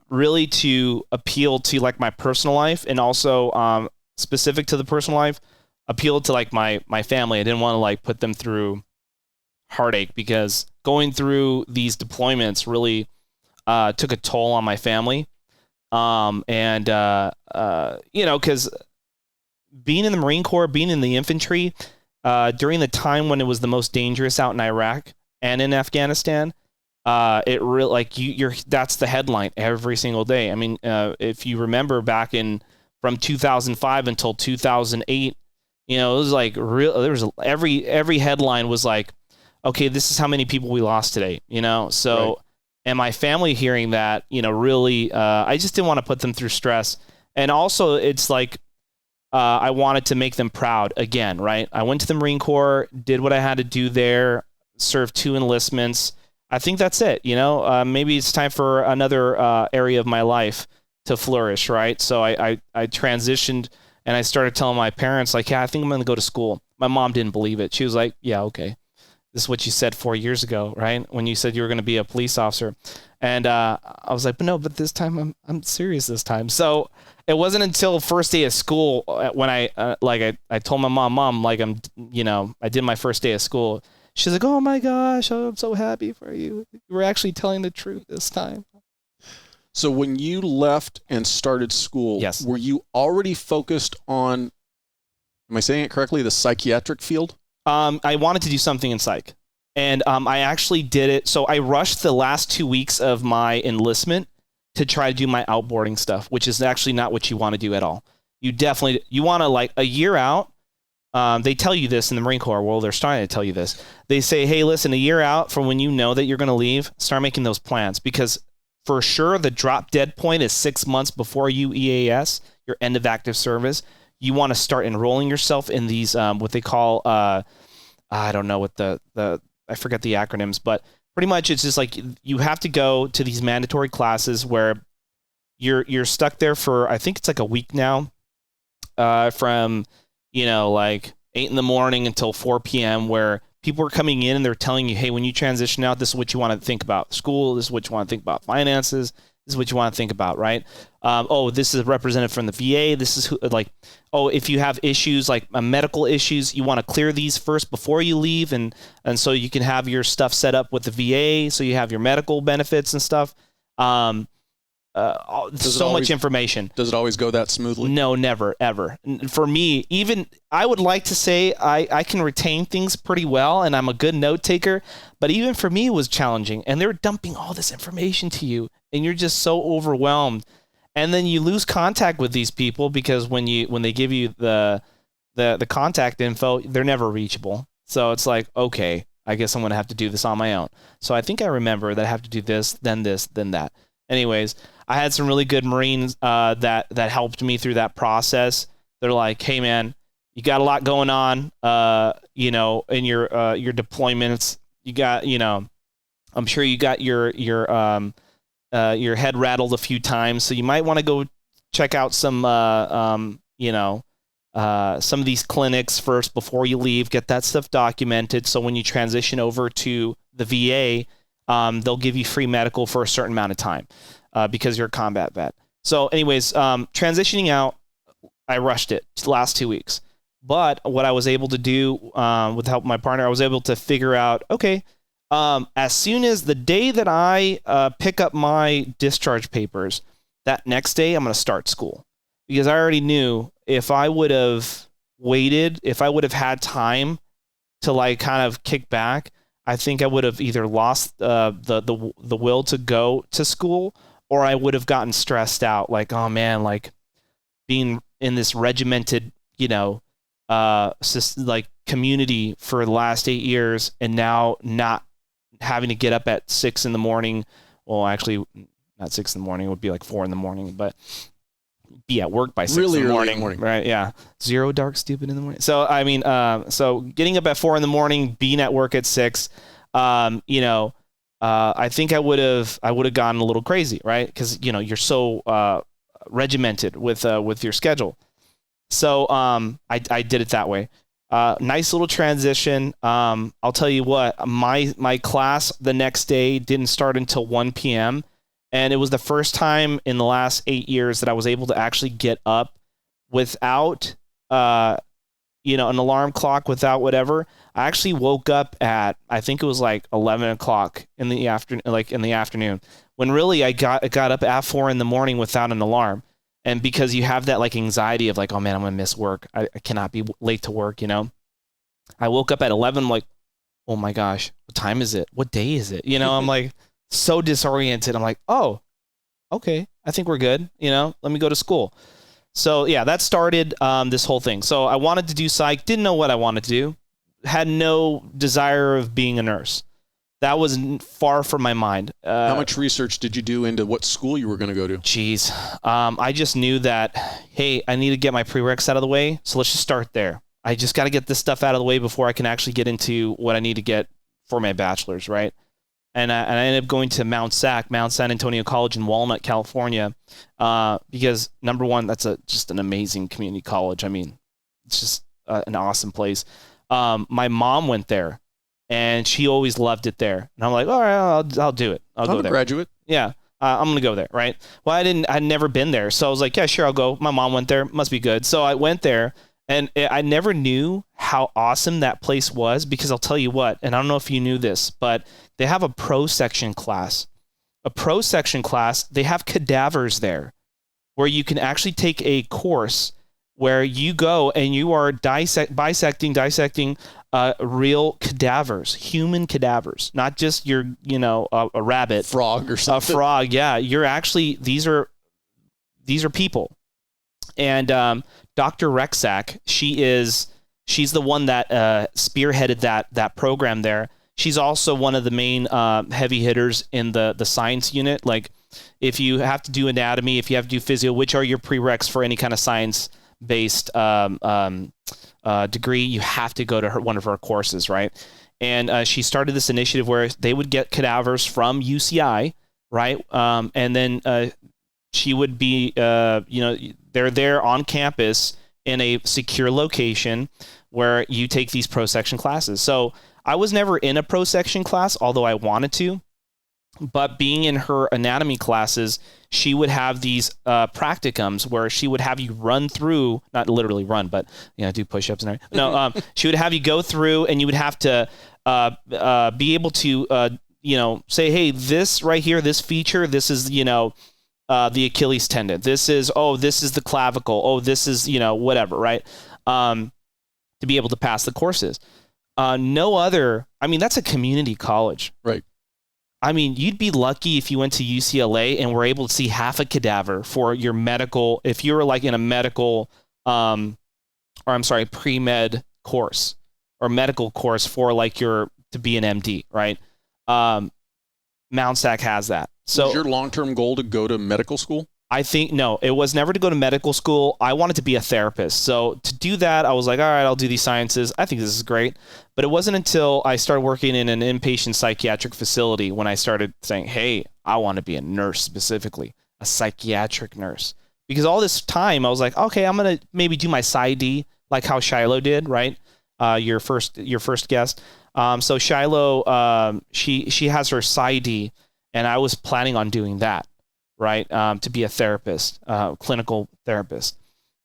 Really to appeal to, like, my personal life, and also specific to the personal life, appeal to, like, my family. I didn't want to, like, put them through heartache, because going through these deployments really took a toll on my family. Because being in the Marine Corps, being in the infantry, during the time when it was the most dangerous out in Iraq and in Afghanistan, it really, like, that's the headline every single day. I mean, if you remember back from 2005 until 2008, it was like every headline was like, okay, this is how many people we lost today, So, right. And my family hearing that, really, I just didn't want to put them through stress. And also, it's like, I wanted to make them proud again, right? I went to the Marine Corps, did what I had to do there, served 2 enlistments. I think that's it, Maybe it's time for another area of my life to flourish, right? So I transitioned, and I started telling my parents, like, yeah, I think I'm going to go to school. My mom didn't believe it. She was like, yeah, okay. This is what you said 4 years ago, right? When you said you were going to be a police officer. And I was like, but this time I'm serious this time. So it wasn't until first day of school when I told my mom, like, I did my first day of school. She's like, oh my gosh, I'm so happy for you. You were actually telling the truth this time. So when you left and started school, yes, were you already focused on, am I saying it correctly, the psychiatric field? I wanted to do something in psych, and I actually did it. So I rushed the last 2 weeks of my enlistment to try to do my outboarding stuff, which is actually not what you want to do at all. You want to, like, a year out. They tell you this in the Marine Corps. Well, they're starting to tell you this. They say, hey, listen, a year out from when you know that you're going to leave, start making those plans, because for sure the drop dead point is 6 months before you EAS, your end of active service. You want to start enrolling yourself in these what they call I don't know what the I forget the acronyms, but pretty much it's just like you have to go to these mandatory classes where you're stuck there for, I think it's like a week now, from like 8 a.m. until 4 p.m. where people are coming in and they're telling you, hey, when you transition out, this is what you want to think about school, this is what you want to think about finances, this is what you want to think about, right? This is represented from the VA. This is if you have issues like medical issues, you want to clear these first before you leave, and so you can have your stuff set up with the VA, so you have your medical benefits and stuff. Much information. Does it always go that smoothly? No, never, ever. For me, even I would like to say I can retain things pretty well, and I'm a good note taker, but even for me it was challenging, and they're dumping all this information to you, and you're just so overwhelmed. And then you lose contact with these people because when they give you the contact info, they're never reachable. So it's like, okay, I guess I'm going to have to do this on my own. So I think I remember that I have to do this, then that. Anyways, I had some really good Marines that helped me through that process. They're like, hey man, you got a lot going on, in your deployments. You got, I'm sure you got your head rattled a few times, so you might want to go check out some of these clinics first before you leave. Get that stuff documented, so when you transition over to the VA, they'll give you free medical for a certain amount of time because you're a combat vet. So, anyways, transitioning out, I rushed it the last 2 weeks. But what I was able to do with the help of my partner, I was able to figure out, okay, as soon as the day that I pick up my discharge papers, that next day I'm going to start school. Because I already knew if I would have waited, if I would have had time to kind of kick back, I think I would have either lost the will to go to school, or I would have gotten stressed out. Like, oh man, being in this regimented, community for the last 8 years, and now not having to get up at 6 a.m. Well, actually, not 6 a.m. It would be 4 a.m. But be at work by 6 really in the morning, right? Yeah, zero dark stupid in the morning. So I mean, so getting up at 4 a.m, being at work at 6, I think I would have gone a little crazy, right? Because you're so regimented with your schedule. So I did it that way. Nice little transition. I'll tell you what, my class the next day didn't start until 1 p.m. And it was the first time in the last 8 years that I was able to actually get up without, an alarm clock, without whatever. I actually woke up at, I think it was 11 o'clock in the afternoon, when really I got up at 4 a.m. without an alarm. And because you have that anxiety of oh man, I'm going to miss work. I cannot be late to work, I woke up at 11. I'm like, oh my gosh, what time is it? What day is it? I'm so disoriented. I'm like, oh, okay, I think we're good. Let me go to school. So yeah, that started this whole thing. So I wanted to do psych, didn't know what I wanted to do, had no desire of being a nurse. That was far from my mind. How much research did you do into what school you were going to go to? Geez, I just knew that, hey, I need to get my prereqs out of the way, so let's just start there. I just got to get this stuff out of the way before I can actually get into what I need to get for my bachelor's, right? And I ended up going to Mount San Antonio College in Walnut, California, because number one, that's just an amazing community college. I mean, it's just an awesome place. My mom went there, and she always loved it there. And I'm like, all right, I'll do it. I'll go there. Graduate. Yeah, I'm gonna go there, right? Well, I'd never been there, so I was like, yeah, sure, I'll go. My mom went there, must be good. So I went there. And I never knew how awesome that place was, because I'll tell you what, and I don't know if you knew this, but they have a pro section class. A pro section class, they have cadavers there, where you can actually take a course where you go and you are dissecting real cadavers, human cadavers, not just your, a rabbit. Frog or something. A frog, yeah. You're actually, these are people. And Dr. Rexak, she's the one that spearheaded that program there. She's also one of the main heavy hitters in the science unit. if you have to do anatomy, if you have to do physio, which are your prereqs for any kind of science-based degree, you have to go to one of her courses, right? And she started this initiative where they would get cadavers from UCI, right? And then she would be, they're there on campus in a secure location where you take these pro-section classes. So I was never in a pro-section class, although I wanted to. But being in her anatomy classes, she would have these practicums where she would have you run through, not literally run, but do push-ups and everything. No, she would have you go through, and you would have to be able to, say, hey, this right here, this feature, this is, the Achilles tendon. This is the clavicle. This is, whatever, right? To be able to pass the courses. No other, that's a community college. Right. You'd be lucky if you went to UCLA and were able to see half a cadaver for your medical, if you were like in a medical, pre-med course or medical course for like to be an MD, right? Mount SAC has that. So was your long-term goal to go to medical school? I think, no, it was never to go to medical school. I wanted to be a therapist. So to do that, I was like, all right, I'll do these sciences. I think this is great. But it wasn't until I started working in an inpatient psychiatric facility when I started saying, hey, I want to be a nurse, specifically a psychiatric nurse. Because all this time I was like, okay, I'm going to maybe do my PsyD like how Shiloh did, right? Your first guest. So Shiloh, she has her PsyD, and I was planning on doing that. Right, to be a therapist, clinical therapist,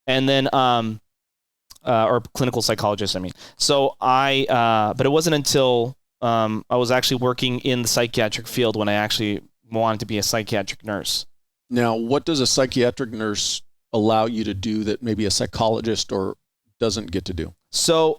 and then or clinical psychologist. So but it wasn't until I was actually working in the psychiatric field when I actually wanted to be a psychiatric nurse. Now, what does a psychiatric nurse allow you to do that maybe a psychologist or doesn't get to do? So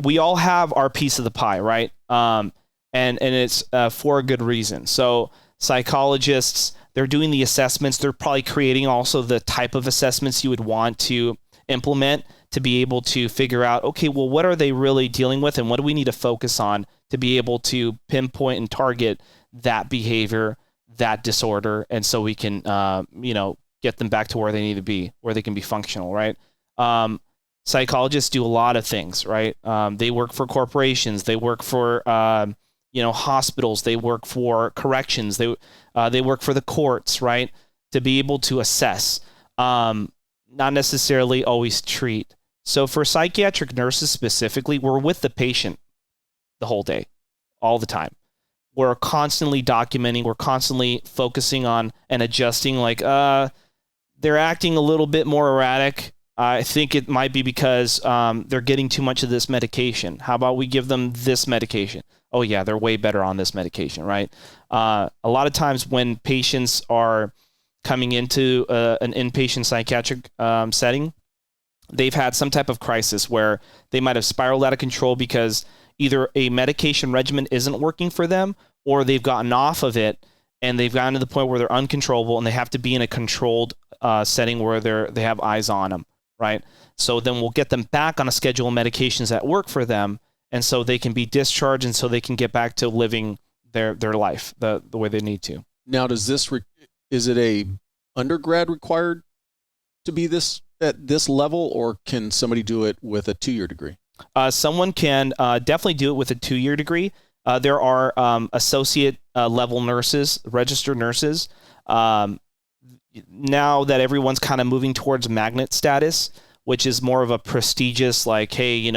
we all have our piece of the pie, right? And it's for a good reason. So psychologists, they're doing the assessments. They're probably creating also the type of assessments you would want to implement to be able to figure out, okay, well, what are they really dealing with, and what do we need to focus on to be able to pinpoint and target that behavior, that disorder, and so we can, get them back to where they need to be, where they can be functional, right? Psychologists do a lot of things, right? They work for corporations. They work for hospitals, they work for corrections, they work for the courts, right? To be able to assess, not necessarily always treat. So for psychiatric nurses specifically, we're with the patient the whole day, all the time. We're constantly documenting, we're constantly focusing on and adjusting, like, they're acting a little bit more erratic. I think it might be because they're getting too much of this medication. How about we give them this medication? Oh yeah, they're way better on this medication, right? A lot of times when patients are coming into an inpatient psychiatric setting, they've had some type of crisis where they might have spiraled out of control because either a medication regimen isn't working for them, or they've gotten off of it and they've gotten to the point where they're uncontrollable and they have to be in a controlled setting where they have eyes on them, right? So then we'll get them back on a schedule of medications that work for them, and so they can be discharged, and so they can get back to living their life the way they need to. Now, is it a undergrad required to be at this level, or can somebody do it with a 2-year degree? Someone can definitely do it with a 2-year degree. There are associate level nurses, registered nurses. Now that everyone's kind of moving towards magnet status, which is more of a prestigious, like, hey,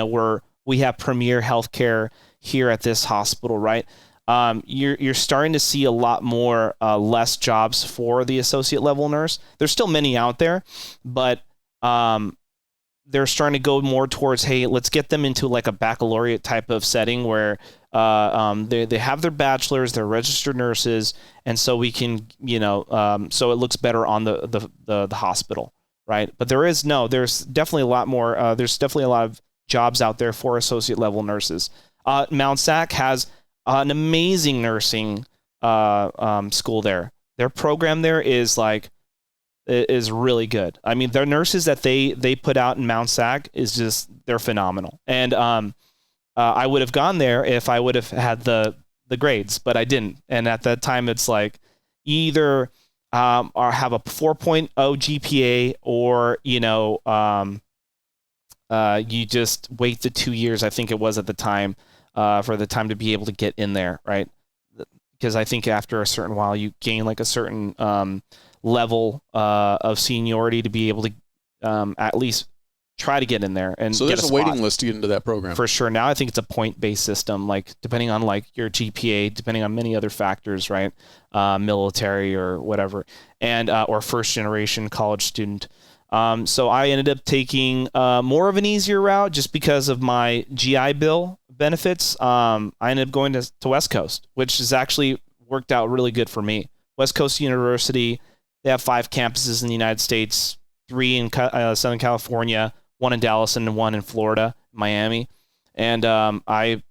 we have premier healthcare here at this hospital, right? You're starting to see a lot more less jobs for the associate level nurse. There's still many out there, but they're starting to go more towards, hey, let's get them into like a baccalaureate type of setting where they have their bachelors, they're registered nurses, and so we can, so it looks better on the hospital, right? But there's definitely a lot more. There's definitely a lot of jobs out there for associate level nurses. Mount SAC has an amazing nursing school there. Their program there is really good. I mean, their nurses that they put out in Mount SAC they're phenomenal. And I would have gone there if I would have had the grades, but I didn't. And at that time, it's like either or have a 4.0 GPA, or you just wait the 2 years, I think it was at the time, for the time to be able to get in there, right? Because I think after a certain while, you gain like a certain level of seniority to be able to at least try to get in there and so get there's a a waiting list to get into that program for sure. Now I think it's a point-based system, like depending on like your GPA, depending on many other factors, right? Military or whatever, and or first generation college student. So I ended up taking more of an easier route just because of my GI Bill benefits. I ended up going to West Coast, which has actually worked out really good for me. West Coast University, they have 5 campuses in the United States, 3 in Southern California, 1 in Dallas, and 1 in Florida, Miami. And I've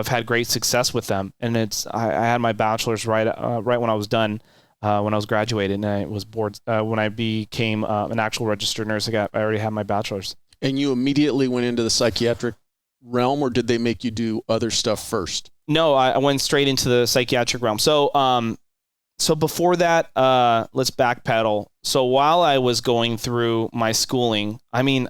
had great success with them. And I had my bachelor's right when I was done. When I was graduated, and I was board when I became an actual registered nurse. I already had my bachelor's. And you immediately went into the psychiatric realm, or did they make you do other stuff first? No, I went straight into the psychiatric realm. So before that, let's backpedal. So while I was going through my schooling, I mean,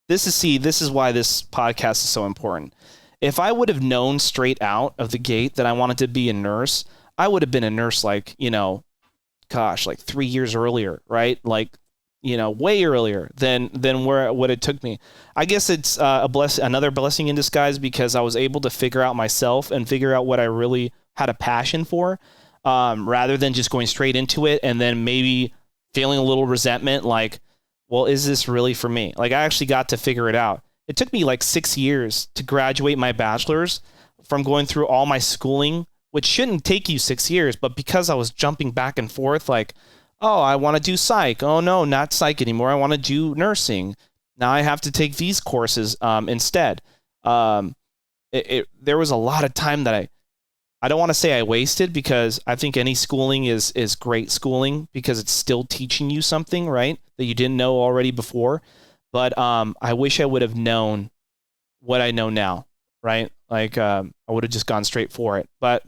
this is why this podcast is so important. If I would have known straight out of the gate that I wanted to be a nurse, I would have been a nurse like 3 years earlier, right? Like, way earlier than what it took me. I guess it's another blessing in disguise, because I was able to figure out myself and figure out what I really had a passion for, rather than just going straight into it and then maybe feeling a little resentment, like, well, is this really for me? Like, I actually got to figure it out. It took me like 6 years to graduate my bachelor's from going through all my schooling, which shouldn't take you 6 years, but because I was jumping back and forth, like, oh, I want to do psych. Oh, no, not psych anymore. I want to do nursing. Now I have to take these courses instead. There was a lot of time that I don't want to say I wasted, because I think any schooling is great schooling, because it's still teaching you something, right, that you didn't know already before. But I wish I would have known what I know now, right? Like, I would have just gone straight for it. But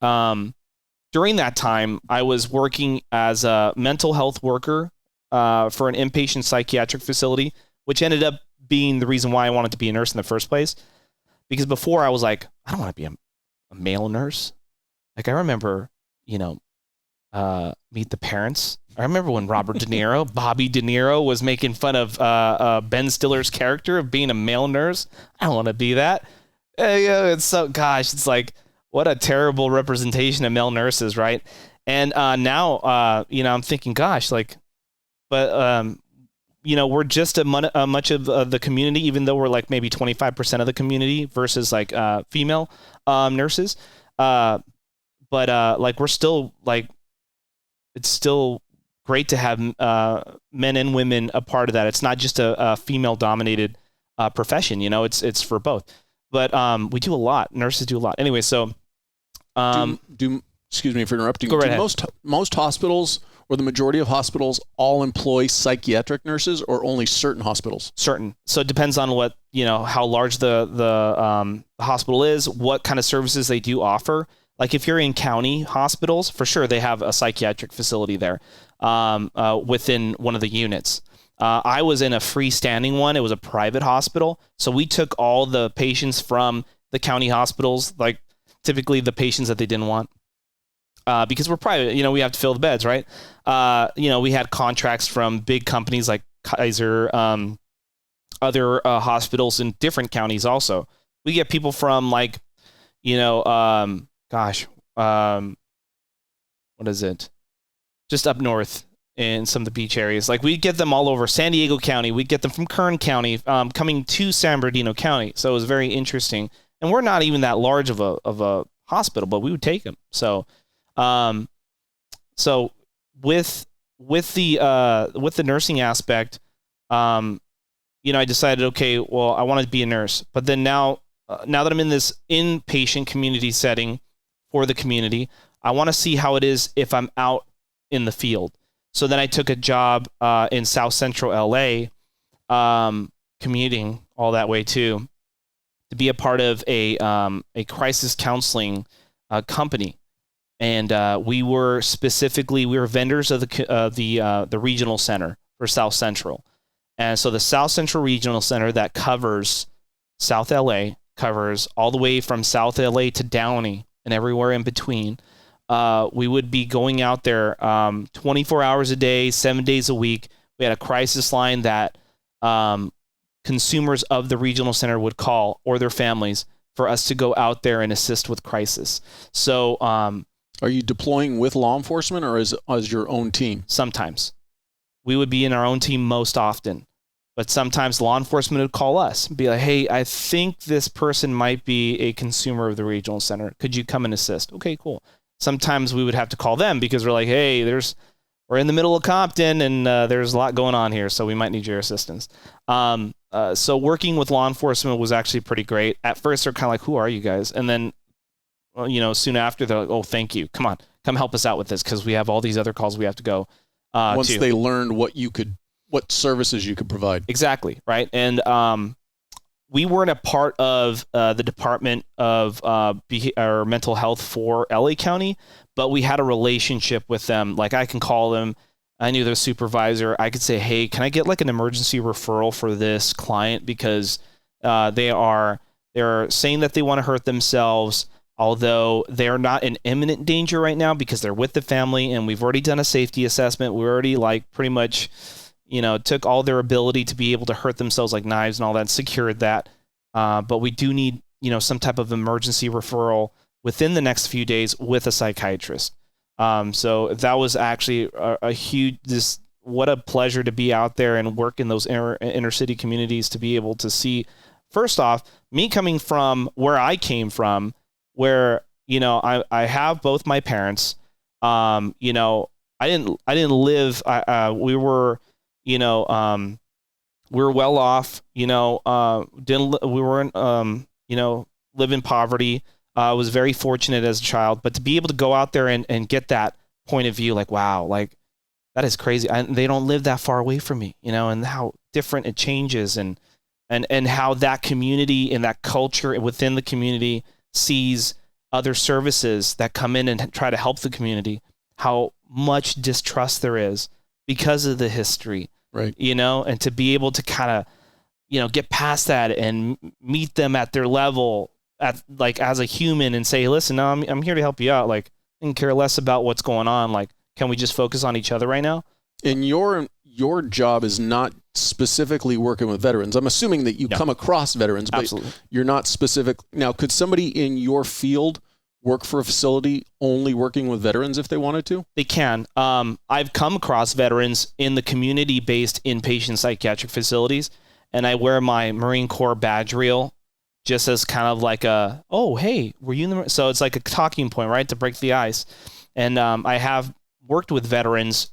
during that time, I was working as a mental health worker for an inpatient psychiatric facility, which ended up being the reason why I wanted to be a nurse in the first place. Because before I was like, I don't want to be a male nurse. Like, I remember, Meet the Parents. I remember when Bobby De Niro was making fun of Ben Stiller's character of being a male nurse. I don't want to be that. It's like, what a terrible representation of male nurses, right? And now, I'm thinking, gosh, like, but, we're just much of the community, even though we're like maybe 25% of the community versus like female nurses. But like, we're still like, it's still great to have men and women a part of that. It's not just a female-dominated profession, it's for both. But we do a lot. Nurses do a lot. Anyway, so... excuse me for interrupting. Go right ahead. Most hospitals, or the majority of hospitals, all employ psychiatric nurses, or only certain hospitals? Certain. So it depends on what, how large the hospital is, what kind of services they do offer. Like, if you're in county hospitals, for sure they have a psychiatric facility there within one of the units. I was in a freestanding one. It was a private hospital. So we took all the patients from the county hospitals, like typically the patients that they didn't want. Because we're private, we have to fill the beds, right? We had contracts from big companies like Kaiser, other hospitals in different counties also. We get people from like, what is it? Just up north in some of the beach areas. Like, we get them all over San Diego County. We get them from Kern County, coming to San Bernardino County. So it was very interesting. And we're not even that large of a hospital, but we would take them. So, with the nursing aspect, I decided, okay, well, I wanted to be a nurse, but then now that I'm in this inpatient community setting for the community, I want to see how it is if I'm out in the field. So then I took a job in South Central LA, commuting all that way too, to be a part of a crisis counseling company. And we were vendors of the regional center for South Central. And so the South Central Regional Center that covers South LA, covers all the way from South LA to Downey and everywhere in between. We would be going out there 24 hours a day, 7 days a week. We had a crisis line that consumers of the regional center would call, or their families, for us to go out there and assist with crisis. So are you deploying with law enforcement or as your own team? Sometimes. We would be in our own team most often. But sometimes law enforcement would call us and be like, hey, I think this person might be a consumer of the regional center. Could you come and assist? Okay, cool. Sometimes we would have to call them because we're like, hey, we're in the middle of Compton and there's a lot going on here, so we might need your assistance. So working with law enforcement was actually pretty great. At first, they're kind of like, who are you guys? And then, soon after, they're like, oh, thank you. Come on, come help us out with this because we have all these other calls we have to go Once they learned what services you could provide. Exactly, right? And we weren't a part of the Department of Mental Health for LA County, but we had a relationship with them. Like, I can call them. I knew their supervisor. I could say, hey, can I get like an emergency referral for this client? Because they're saying that they want to hurt themselves, although they're not in imminent danger right now because they're with the family and we've already done a safety assessment. We already pretty much took all their ability to be able to hurt themselves, like knives and all that, secured that. But we do need, some type of emergency referral within the next few days with a psychiatrist. So that was actually a huge, what a pleasure to be out there and work in those inner city communities, to be able to see, first off, me coming from where I came from, where, I have both my parents. I didn't live, we were well off, we weren't, live in poverty. I was very fortunate as a child, but to be able to go out there and get that point of view, like, wow, like that is crazy. They don't live that far away from me, and how different it changes and how that community and that culture within the community sees other services that come in and try to help the community, how much distrust there is because of the history, right? And to be able to kind of, get past that and meet them at their level, as a human, and say, listen, no, I'm here to help you out. Like, I can care less about what's going on. Like, can we just focus on each other right now? And your job is not specifically working with veterans. I'm assuming that you come across veterans, but Absolutely. You're not specific. Now, could somebody in your field work for a facility only working with veterans if they wanted to? They can. I've come across veterans in the community-based inpatient psychiatric facilities, and I wear my Marine Corps badge reel just as kind of like oh, hey, were you in the... So it's like a talking point, right, to break the ice. And I have worked with veterans,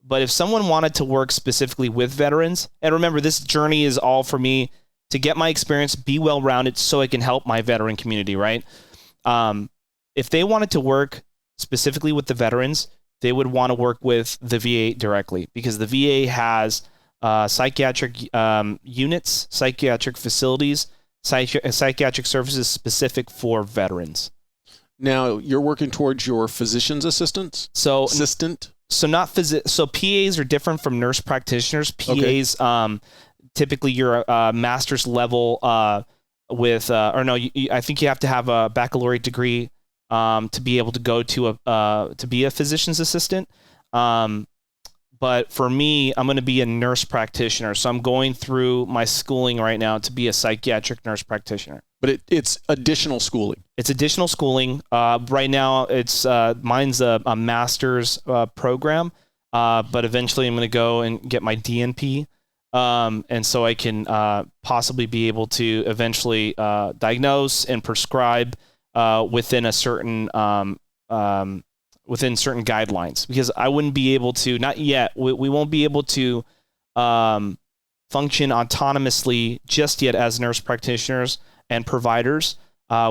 but if someone wanted to work specifically with veterans, and remember, this journey is all for me to get my experience, be well-rounded so I can help my veteran community, right? If they wanted to work specifically with the veterans, they would want to work with the VA directly, because the VA has psychiatric units, psychiatric facilities, psychiatric services specific for veterans. Now, you're working towards your physician's assistant? So not so PAs are different from nurse practitioners. PAs, typically you're a master's level with, I think you have to have a baccalaureate degree to be able to go to be a physician's assistant. But for me, I'm going to be a nurse practitioner. So I'm going through my schooling right now to be a psychiatric nurse practitioner. But it's additional schooling. It's additional schooling. Right now, it's mine's a master's program, but eventually I'm going to go and get my DNP, and so I can possibly be able to eventually diagnose and prescribe within a certain within certain guidelines, because I wouldn't be able to, not yet, we won't be able to function autonomously just yet as nurse practitioners and providers.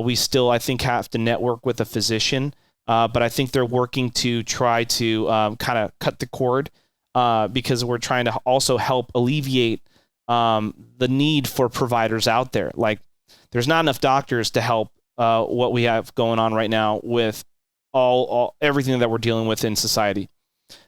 We still, I think, have to network with a physician, but I think they're working to try to kind of cut the cord because we're trying to also help alleviate the need for providers out there. Like, there's not enough doctors to help what we have going on right now with everything that we're dealing with in society.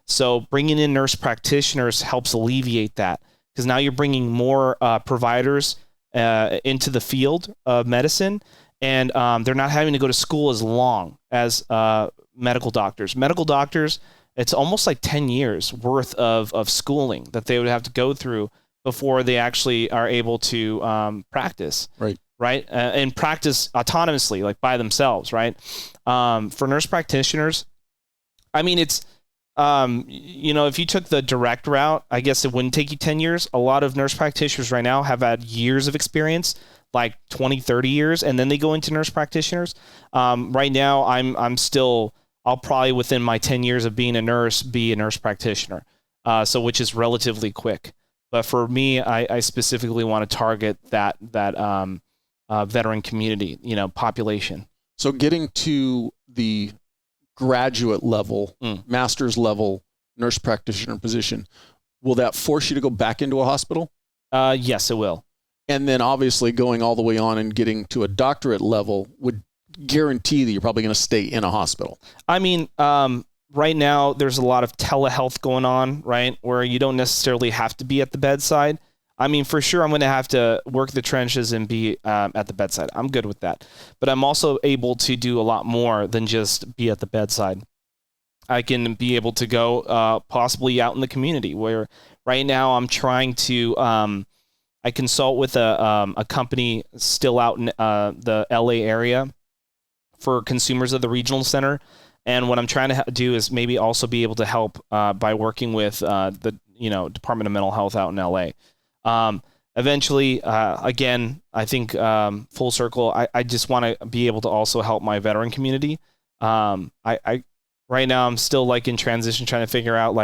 So bringing in nurse practitioners helps alleviate that, because now you're bringing more providers into the field of medicine, and they're not having to go to school as long as medical doctors. Medical doctors, it's almost like 10 years worth of schooling that they would have to go through before they actually are able to practice. Right. And practice autonomously, like by themselves. Right. For nurse practitioners, I mean, it's, if you took the direct route, I guess it wouldn't take you 10 years. A lot of nurse practitioners right now have had years of experience, like 20, 30 years, and then they go into nurse practitioners. Right now, I'll probably within my 10 years of being a nurse, be a nurse practitioner. Which is relatively quick. But for me, I specifically want to target that veteran community, population. So getting to the graduate level, master's level nurse practitioner position, will that force you to go back into a hospital? Yes, it will. And then obviously going all the way on and getting to a doctorate level would guarantee that you're probably going to stay in a hospital. I mean, right now there's a lot of telehealth going on, right? Where you don't necessarily have to be at the bedside. I mean, for sure, I'm going to have to work the trenches and be at the bedside. I'm good with that. But I'm also able to do a lot more than just be at the bedside. I can be able to go possibly out in the community, where right now I'm trying to, I consult with a company still out in the LA area for consumers of the regional center. And what I'm trying to do is maybe also be able to help by working with the Department of Mental Health out in LA. Eventually, again, I think full circle, I just want to be able to also help my veteran community. Right now I'm still like in transition, trying to figure out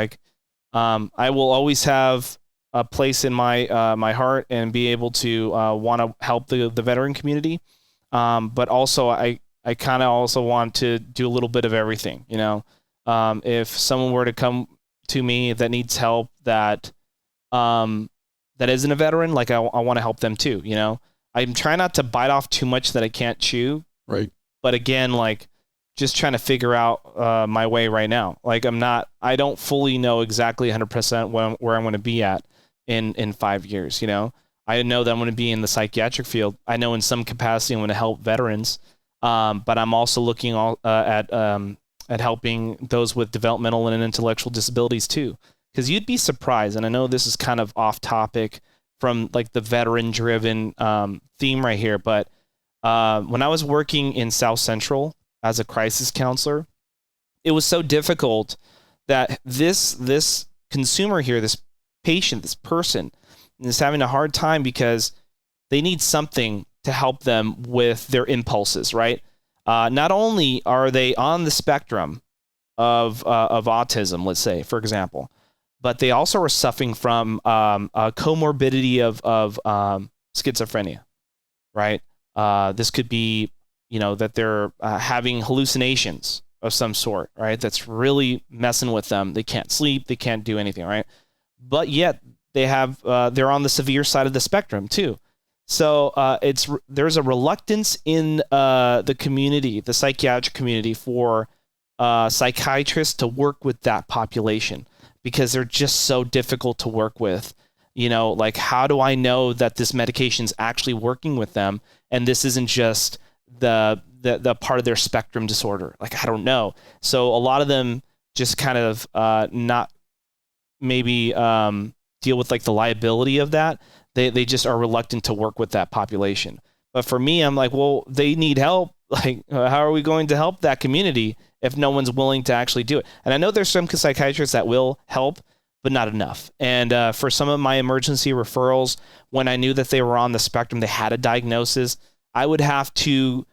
I will always have a place in my my heart and be able to want to help the veteran community. But also I kind of also want to do a little bit of everything, if someone were to come to me that needs help that isn't a veteran, I want to help them too. I'm trying not to bite off too much that I can't chew. Right. But again, just trying to figure out my way right now. I don't fully know exactly 100% where I'm going to be at in 5 years. I know that I'm going to be in the psychiatric field. I know in some capacity I'm going to help veterans. But I'm also looking at helping those with developmental and intellectual disabilities too. Because you'd be surprised, and I know this is kind of off topic from the veteran-driven theme right here, but when I was working in South Central as a crisis counselor, it was so difficult that this consumer here, this patient, this person, is having a hard time because they need something to help them with their impulses, right? Not only are they on the spectrum of autism, let's say, for example, but they also are suffering from a comorbidity of schizophrenia, right? This could be, that they're having hallucinations of some sort, right? That's really messing with them. They can't sleep. They can't do anything, right? But yet they're on the severe side of the spectrum too. So there's a reluctance in the community, the psychiatric community, for psychiatrists to work with that population because they're just so difficult to work with. How do I know that this medication's actually working with them and this isn't just the part of their spectrum disorder? I don't know. So a lot of them just kind of not maybe deal with the liability of that. They just are reluctant to work with that population. But for me, I'm well, they need help. How are we going to help that community if no one's willing to actually do it? And I know there's some psychiatrists that will help, but not enough. And for some of my emergency referrals, when I knew that they were on the spectrum, they had a diagnosis, I would have to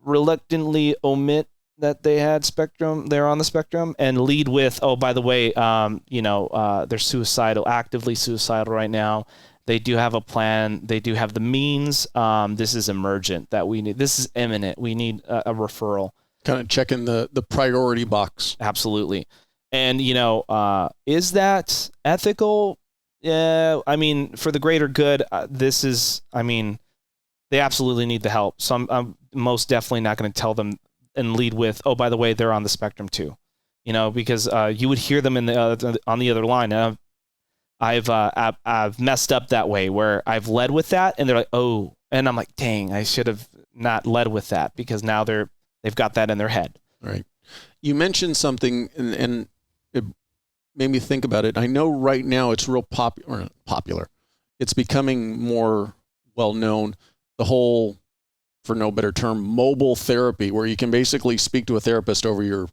reluctantly omit that they had spectrum, they're on the spectrum, and lead with, oh, by the way, they're suicidal, actively suicidal right now. They do have a plan. They do have the means. This is emergent that we need. This is imminent. We need a referral. Kind of checking the priority box. Absolutely. And, is that ethical? Yeah. I mean, for the greater good, they absolutely need the help. So I'm most definitely not going to tell them and lead with, oh, by the way, they're on the spectrum too, because you would hear them on the other line. I've messed up that way where I've led with that and they're like, oh, and I'm like, dang, I should have not led with that, because now they've got that in their head. Right. You mentioned something and it made me think about it. I know right now it's real popular. It's becoming more well-known, the whole, for no better term, mobile therapy, where you can basically speak to a therapist over your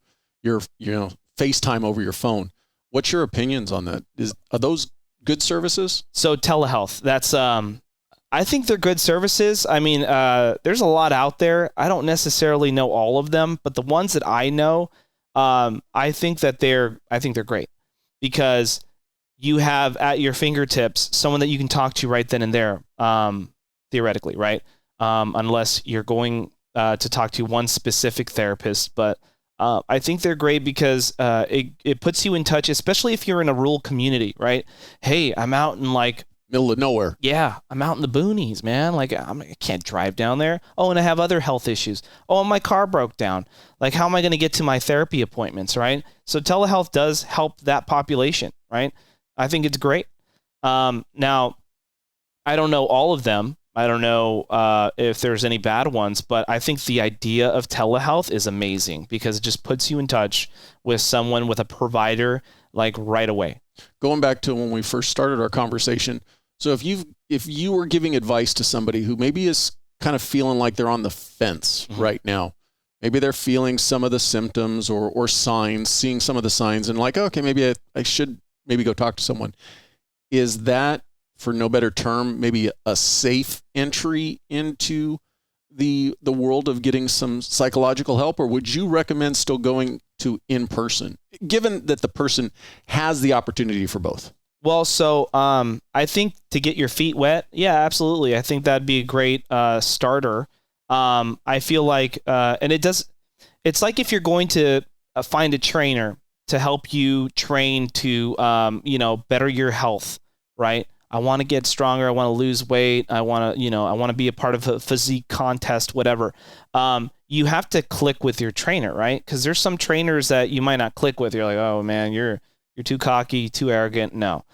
FaceTime over your phone. What's your opinions on that? Are those good services? So telehealth, that's, I think they're good services. I mean, there's a lot out there. I don't necessarily know all of them, but the ones that I know, I think they're great, because you have at your fingertips someone that you can talk to right then and there, theoretically, right? Unless you're going to talk to one specific therapist. But I think they're great because it puts you in touch, especially if you're in a rural community, right? Hey, I'm out in middle of nowhere. Yeah, I'm out in the boonies, man. I can't drive down there. Oh, and I have other health issues. Oh, and my car broke down. How am I going to get to my therapy appointments, right? So telehealth does help that population, right? I think it's great. Now, I don't know all of them. I don't know if there's any bad ones, but I think the idea of telehealth is amazing because it just puts you in touch with someone, with a provider, right away. Going back to when we first started our conversation, so if you were giving advice to somebody who maybe is kind of feeling like they're on the fence right now, maybe they're feeling some of the symptoms or signs, seeing some of the signs, and okay, maybe I should maybe go talk to someone. Is that, for no better term, maybe a safe entry into the world of getting some psychological help, or would you recommend still going to in person, given that the person has the opportunity for both? Well, so I think to get your feet wet, yeah, absolutely. I think that'd be a great starter. I feel like, and it's like if you're going to find a trainer to help you train to, better your health, right? I want to get stronger. I want to lose weight. I want to be a part of a physique contest, whatever. You have to click with your trainer, right? Because there's some trainers that you might not click with. You're like, oh man, you're too cocky, too arrogant. No.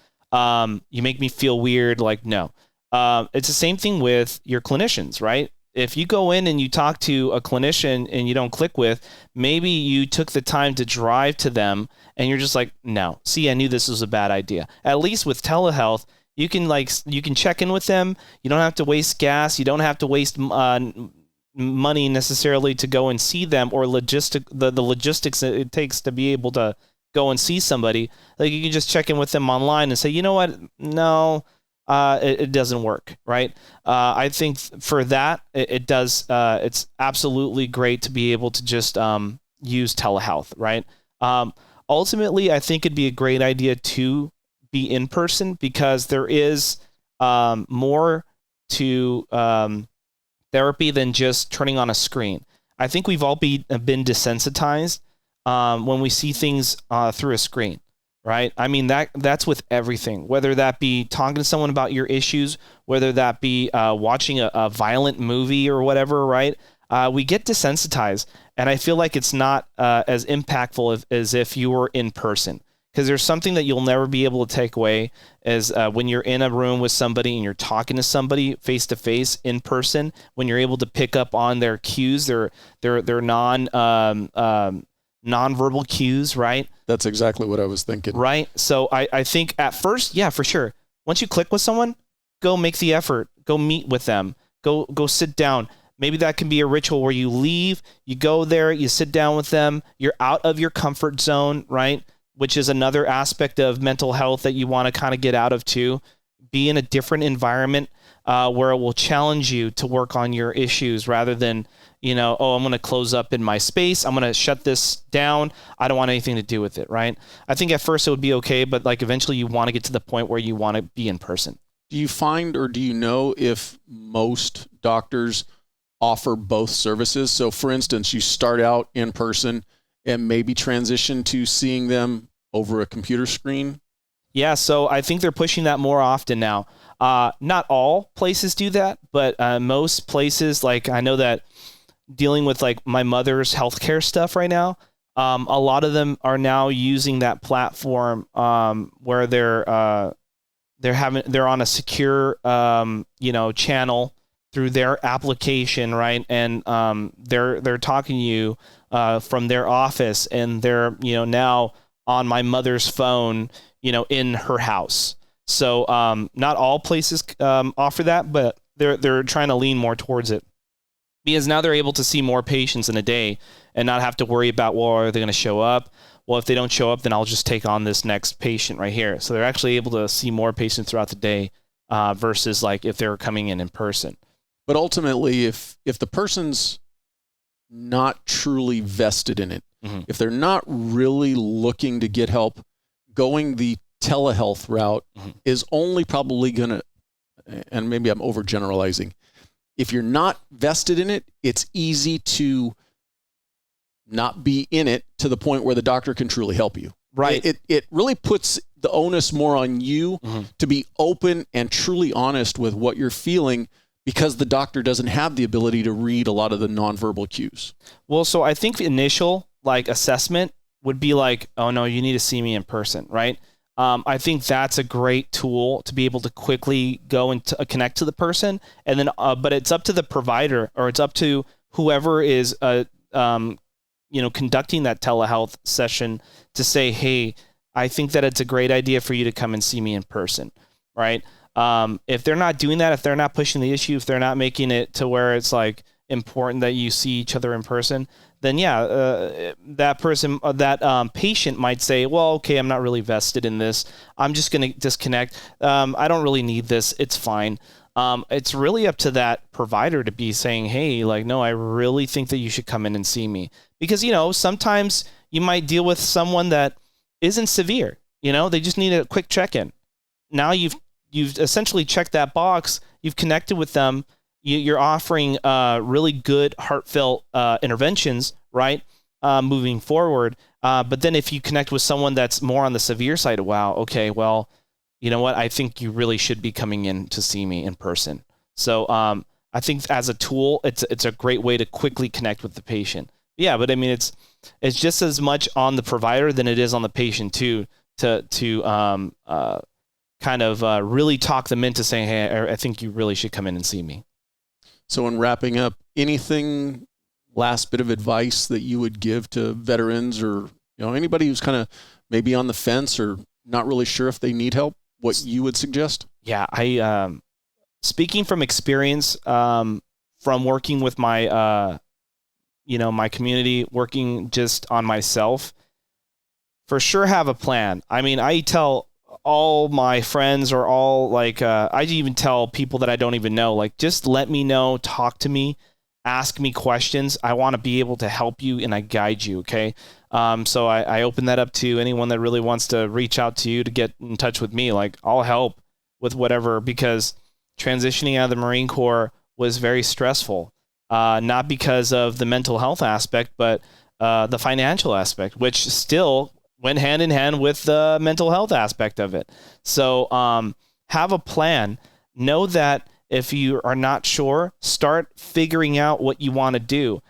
You make me feel weird. No. It's the same thing with your clinicians, right? If you go in and you talk to a clinician and you don't click with, maybe you took the time to drive to them and you're just like, no, see, I knew this was a bad idea. At least with telehealth, you can check in with them. You don't have to waste gas. You don't have to waste money necessarily to go and see them, or the logistics that it takes to be able to go and see somebody. You can just check in with them online and say, you know what? No, it doesn't work, right? I think for that, it does. It's absolutely great to be able to just use telehealth, right? Ultimately, I think it'd be a great idea to be in person, because there is more to therapy than just turning on a screen. I think we've all been desensitized when we see things through a screen, right? I mean, that's with everything, whether that be talking to someone about your issues, whether that be watching a violent movie or whatever, right? We get desensitized, and I feel like it's not as impactful as if you were in person. Because there's something that you'll never be able to take away is when you're in a room with somebody and you're talking to somebody face to face in person, when you're able to pick up on their cues, their non-verbal cues, right? That's exactly what I was thinking. Right. So I think at first, yeah, for sure. Once you click with someone, go make the effort, go meet with them, go sit down. Maybe that can be a ritual where you leave, you go there, you sit down with them, you're out of your comfort zone, right? Which is another aspect of mental health that you want to kind of get out of too. Be in a different environment where it will challenge you to work on your issues rather than, I'm going to close up in my space. I'm going to shut this down. I don't want anything to do with it, right? I think at first it would be okay, but eventually you want to get to the point where you want to be in person. Do you find, or do you know if most doctors offer both services? So for instance, you start out in person and maybe transition to seeing them over a computer screen? Yeah, so I think they're pushing that more often now. Not all places do that, but most places, I know that dealing with like my mother's healthcare stuff right now, a lot of them are now using that platform where they're on a secure channel through their application, right? And they're talking to you from their office, and they're now on my mother's phone, in her house. So not all places offer that, but they're trying to lean more towards it, because now they're able to see more patients in a day and not have to worry about, well, are they going to show up? Well, if they don't show up, then I'll just take on this next patient right here. So they're actually able to see more patients throughout the day versus like if they're coming in person. But ultimately, if the person's not truly vested in it, if they're not really looking to get help, going the telehealth route is only probably going to, and maybe I'm overgeneralizing, if you're not vested in it, it's easy to not be in it to the point where the doctor can truly help you. Right. It really puts the onus more on you to be open and truly honest with what you're feeling, because the doctor doesn't have the ability to read a lot of the nonverbal cues. Well, so I think the initial assessment would be like, oh no, you need to see me in person, right? I think that's a great tool to be able to quickly go and connect to the person, and then, but it's up to the provider, or it's up to whoever is, conducting that telehealth session to say, hey, I think that it's a great idea for you to come and see me in person, right? If they're not doing that, if they're not pushing the issue, if they're not making it to where it's like important that you see each other in person, then that person, that patient might say, well, okay, I'm not really vested in this. I'm just going to disconnect. I don't really need this. It's fine. It's really up to that provider to be saying, hey, no, I really think that you should come in and see me. Because, sometimes you might deal with someone that isn't severe. They just need a quick check-in. Now you've essentially checked that box. You've connected with them. You're offering really good, heartfelt interventions, right? Moving forward. But then if you connect with someone that's more on the severe side, wow, okay, well, you know what? I think you really should be coming in to see me in person. So I think as a tool, it's a great way to quickly connect with the patient. Yeah, but I mean, it's just as much on the provider than it is on the patient too, to kind of really talk them into saying, hey, I think you really should come in and see me. So in wrapping up, anything, last bit of advice that you would give to veterans or anybody who's kind of maybe on the fence or not really sure if they need help, what you would suggest? Yeah, I speaking from experience, from working with my my community, working just on myself, for sure have a plan. I mean, I tell all my friends, or all I even tell people that I don't even know, just let me know, talk to me, ask me questions. I want to be able to help you and I guide you. Okay. So I open that up to anyone that really wants to reach out to you to get in touch with me. I'll help with whatever, because transitioning out of the Marine Corps was very stressful. Not because of the mental health aspect, but the financial aspect, which still went hand in hand with the mental health aspect of it. So have a plan. Know that if you are not sure, start figuring out what you want to do.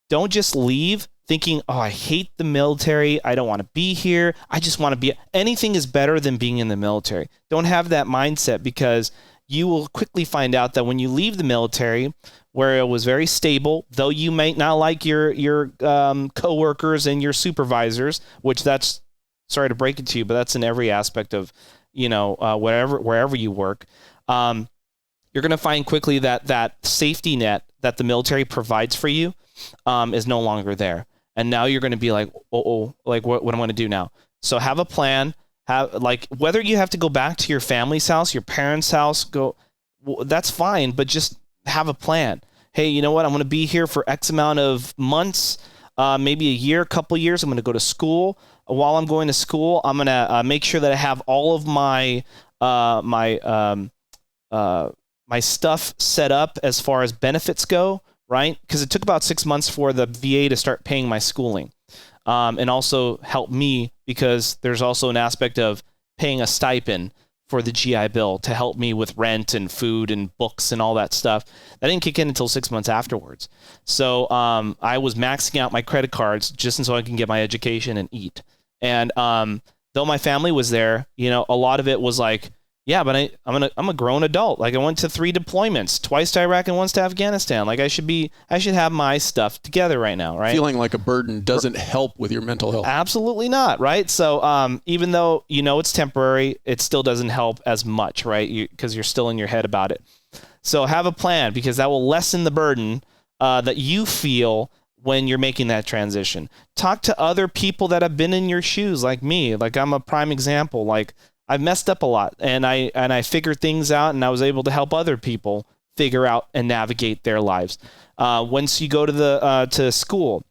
Don't just leave thinking, oh, I hate the military. I don't want to be here. I just want to be. Anything is better than being in the military. Don't have that mindset, because you will quickly find out that when you leave the military, where it was very stable, though you might not like your coworkers and your supervisors, which that's, sorry to break it to you, but that's in every aspect of, wherever you work. You're going to find quickly that safety net that the military provides for you is no longer there. And now you're going to be like, what am I going to do now? So have a plan. Whether you have to go back to your family's house, your parents' house, that's fine, but just have a plan. Hey, you know what? I'm going to be here for X amount of months, maybe a year, a couple years. I'm going to go to school. While I'm going to school, I'm going to make sure that I have all of my my stuff set up as far as benefits go, right? Because it took about 6 months for the VA to start paying my schooling, and also help me, because there's also an aspect of paying a stipend for the GI Bill to help me with rent and food and books and all that stuff. That didn't kick in until 6 months afterwards. So I was maxing out my credit cards just so I can get my education and eat. And though my family was there, you know, a lot of it was like, yeah, but I'm a grown adult. Like, I went to 3 deployments, twice to Iraq and once to Afghanistan. Like, I should have my stuff together right now, right? Feeling like a burden doesn't help with your mental health. Absolutely not, right? So even though you know it's temporary, it still doesn't help as much, right? Because you're still in your head about it. So have a plan, because that will lessen the burden that you feel when you're making that transition. Talk to other people that have been in your shoes, like me. Like, I'm a prime example. Like, I've messed up a lot, and I figured things out, and I was able to help other people figure out and navigate their lives. Once you go to school,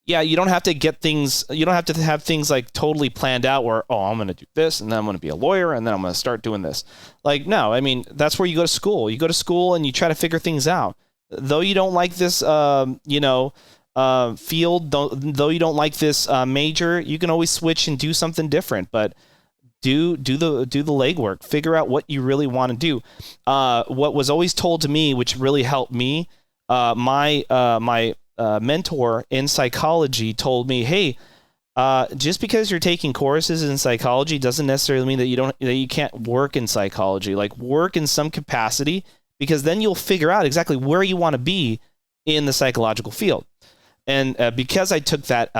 yeah, you don't have to get things. You don't have to have things like totally planned out where, oh, I'm going to do this, and then I'm going to be a lawyer, and then I'm going to start doing this. Like, no, I mean, that's where you go to school. You go to school and you try to figure things out. Though you don't like this, field, though you don't like this major, you can always switch and do something different. But do the legwork. Figure out what you really want to do. What was always told to me, which really helped me, my mentor in psychology told me, hey, just because you're taking courses in psychology doesn't necessarily mean that you can't work in psychology. Like, work in some capacity, because then you'll figure out exactly where you want to be in the psychological field. And because I took that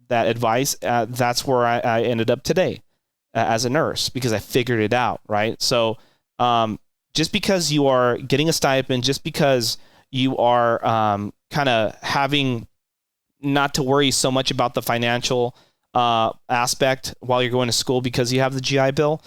advice, that's where I ended up today. As a nurse, because I figured it out, right? So just because you are getting a stipend, just because you are kind of having not to worry so much about the financial aspect while you're going to school because you have the GI Bill,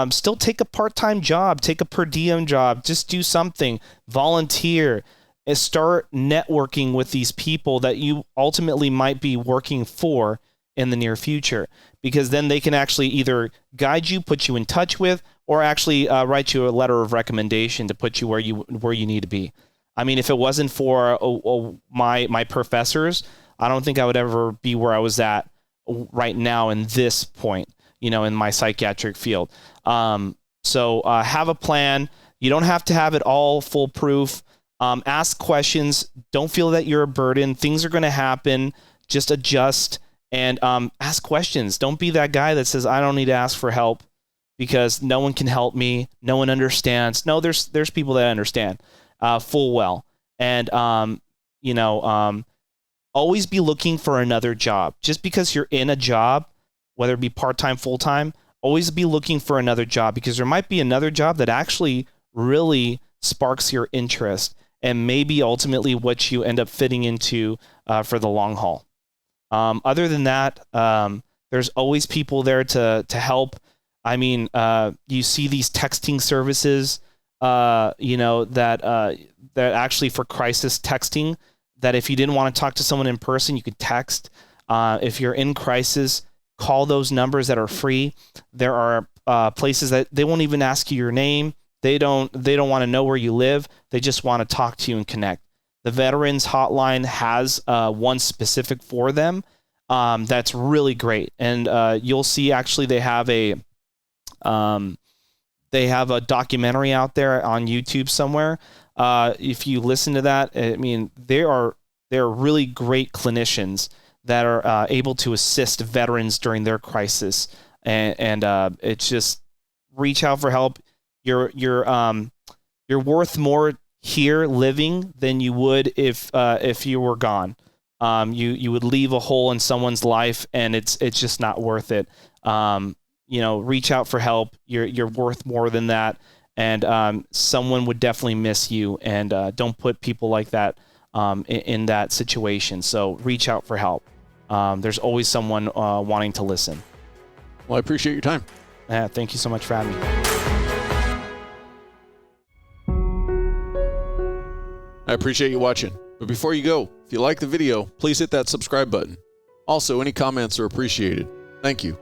still take a part-time job, take a per diem job, just do something, volunteer, and start networking with these people that you ultimately might be working for in the near future, because then they can actually either guide you, put you in touch with, or actually write you a letter of recommendation to put you where you need to be. I mean, if it wasn't for my professors, I don't think I would ever be where I was at right now in this point, in my psychiatric field. So have a plan. You don't have to have it all foolproof. Ask questions. Don't feel that you're a burden. Things are going to happen. Just adjust. And ask questions. Don't be that guy that says, I don't need to ask for help because no one can help me. No one understands. No, there's people that understand full well. And, always be looking for another job. Just because you're in a job, whether it be part-time, full-time, always be looking for another job, because there might be another job that actually really sparks your interest and maybe ultimately what you end up fitting into for the long haul. Other than that, there's always people there to help. I mean, you see these texting services, that actually for crisis texting, that if you didn't want to talk to someone in person, you could text. If you're in crisis, call those numbers that are free. There are places that they won't even ask you your name. They don't want to know where you live. They just want to talk to you and connect. The Veterans Hotline has one specific for them that's really great. And you'll see actually they have a documentary out there on YouTube somewhere. If you listen to that, I mean, they're really great clinicians that are able to assist veterans during their crisis. And it's just reach out for help. You're worth more here living than you would if you were gone. You would leave a hole in someone's life, and it's just not worth it. Reach out for help. You're worth more than that, and someone would definitely miss you. And don't put people like that in that situation. So reach out for help. There's always someone wanting to listen. Well, I appreciate your time. Yeah, thank you so much for having me. I appreciate you watching. But before you go, if you like the video, please hit that subscribe button. Also, any comments are appreciated. Thank you.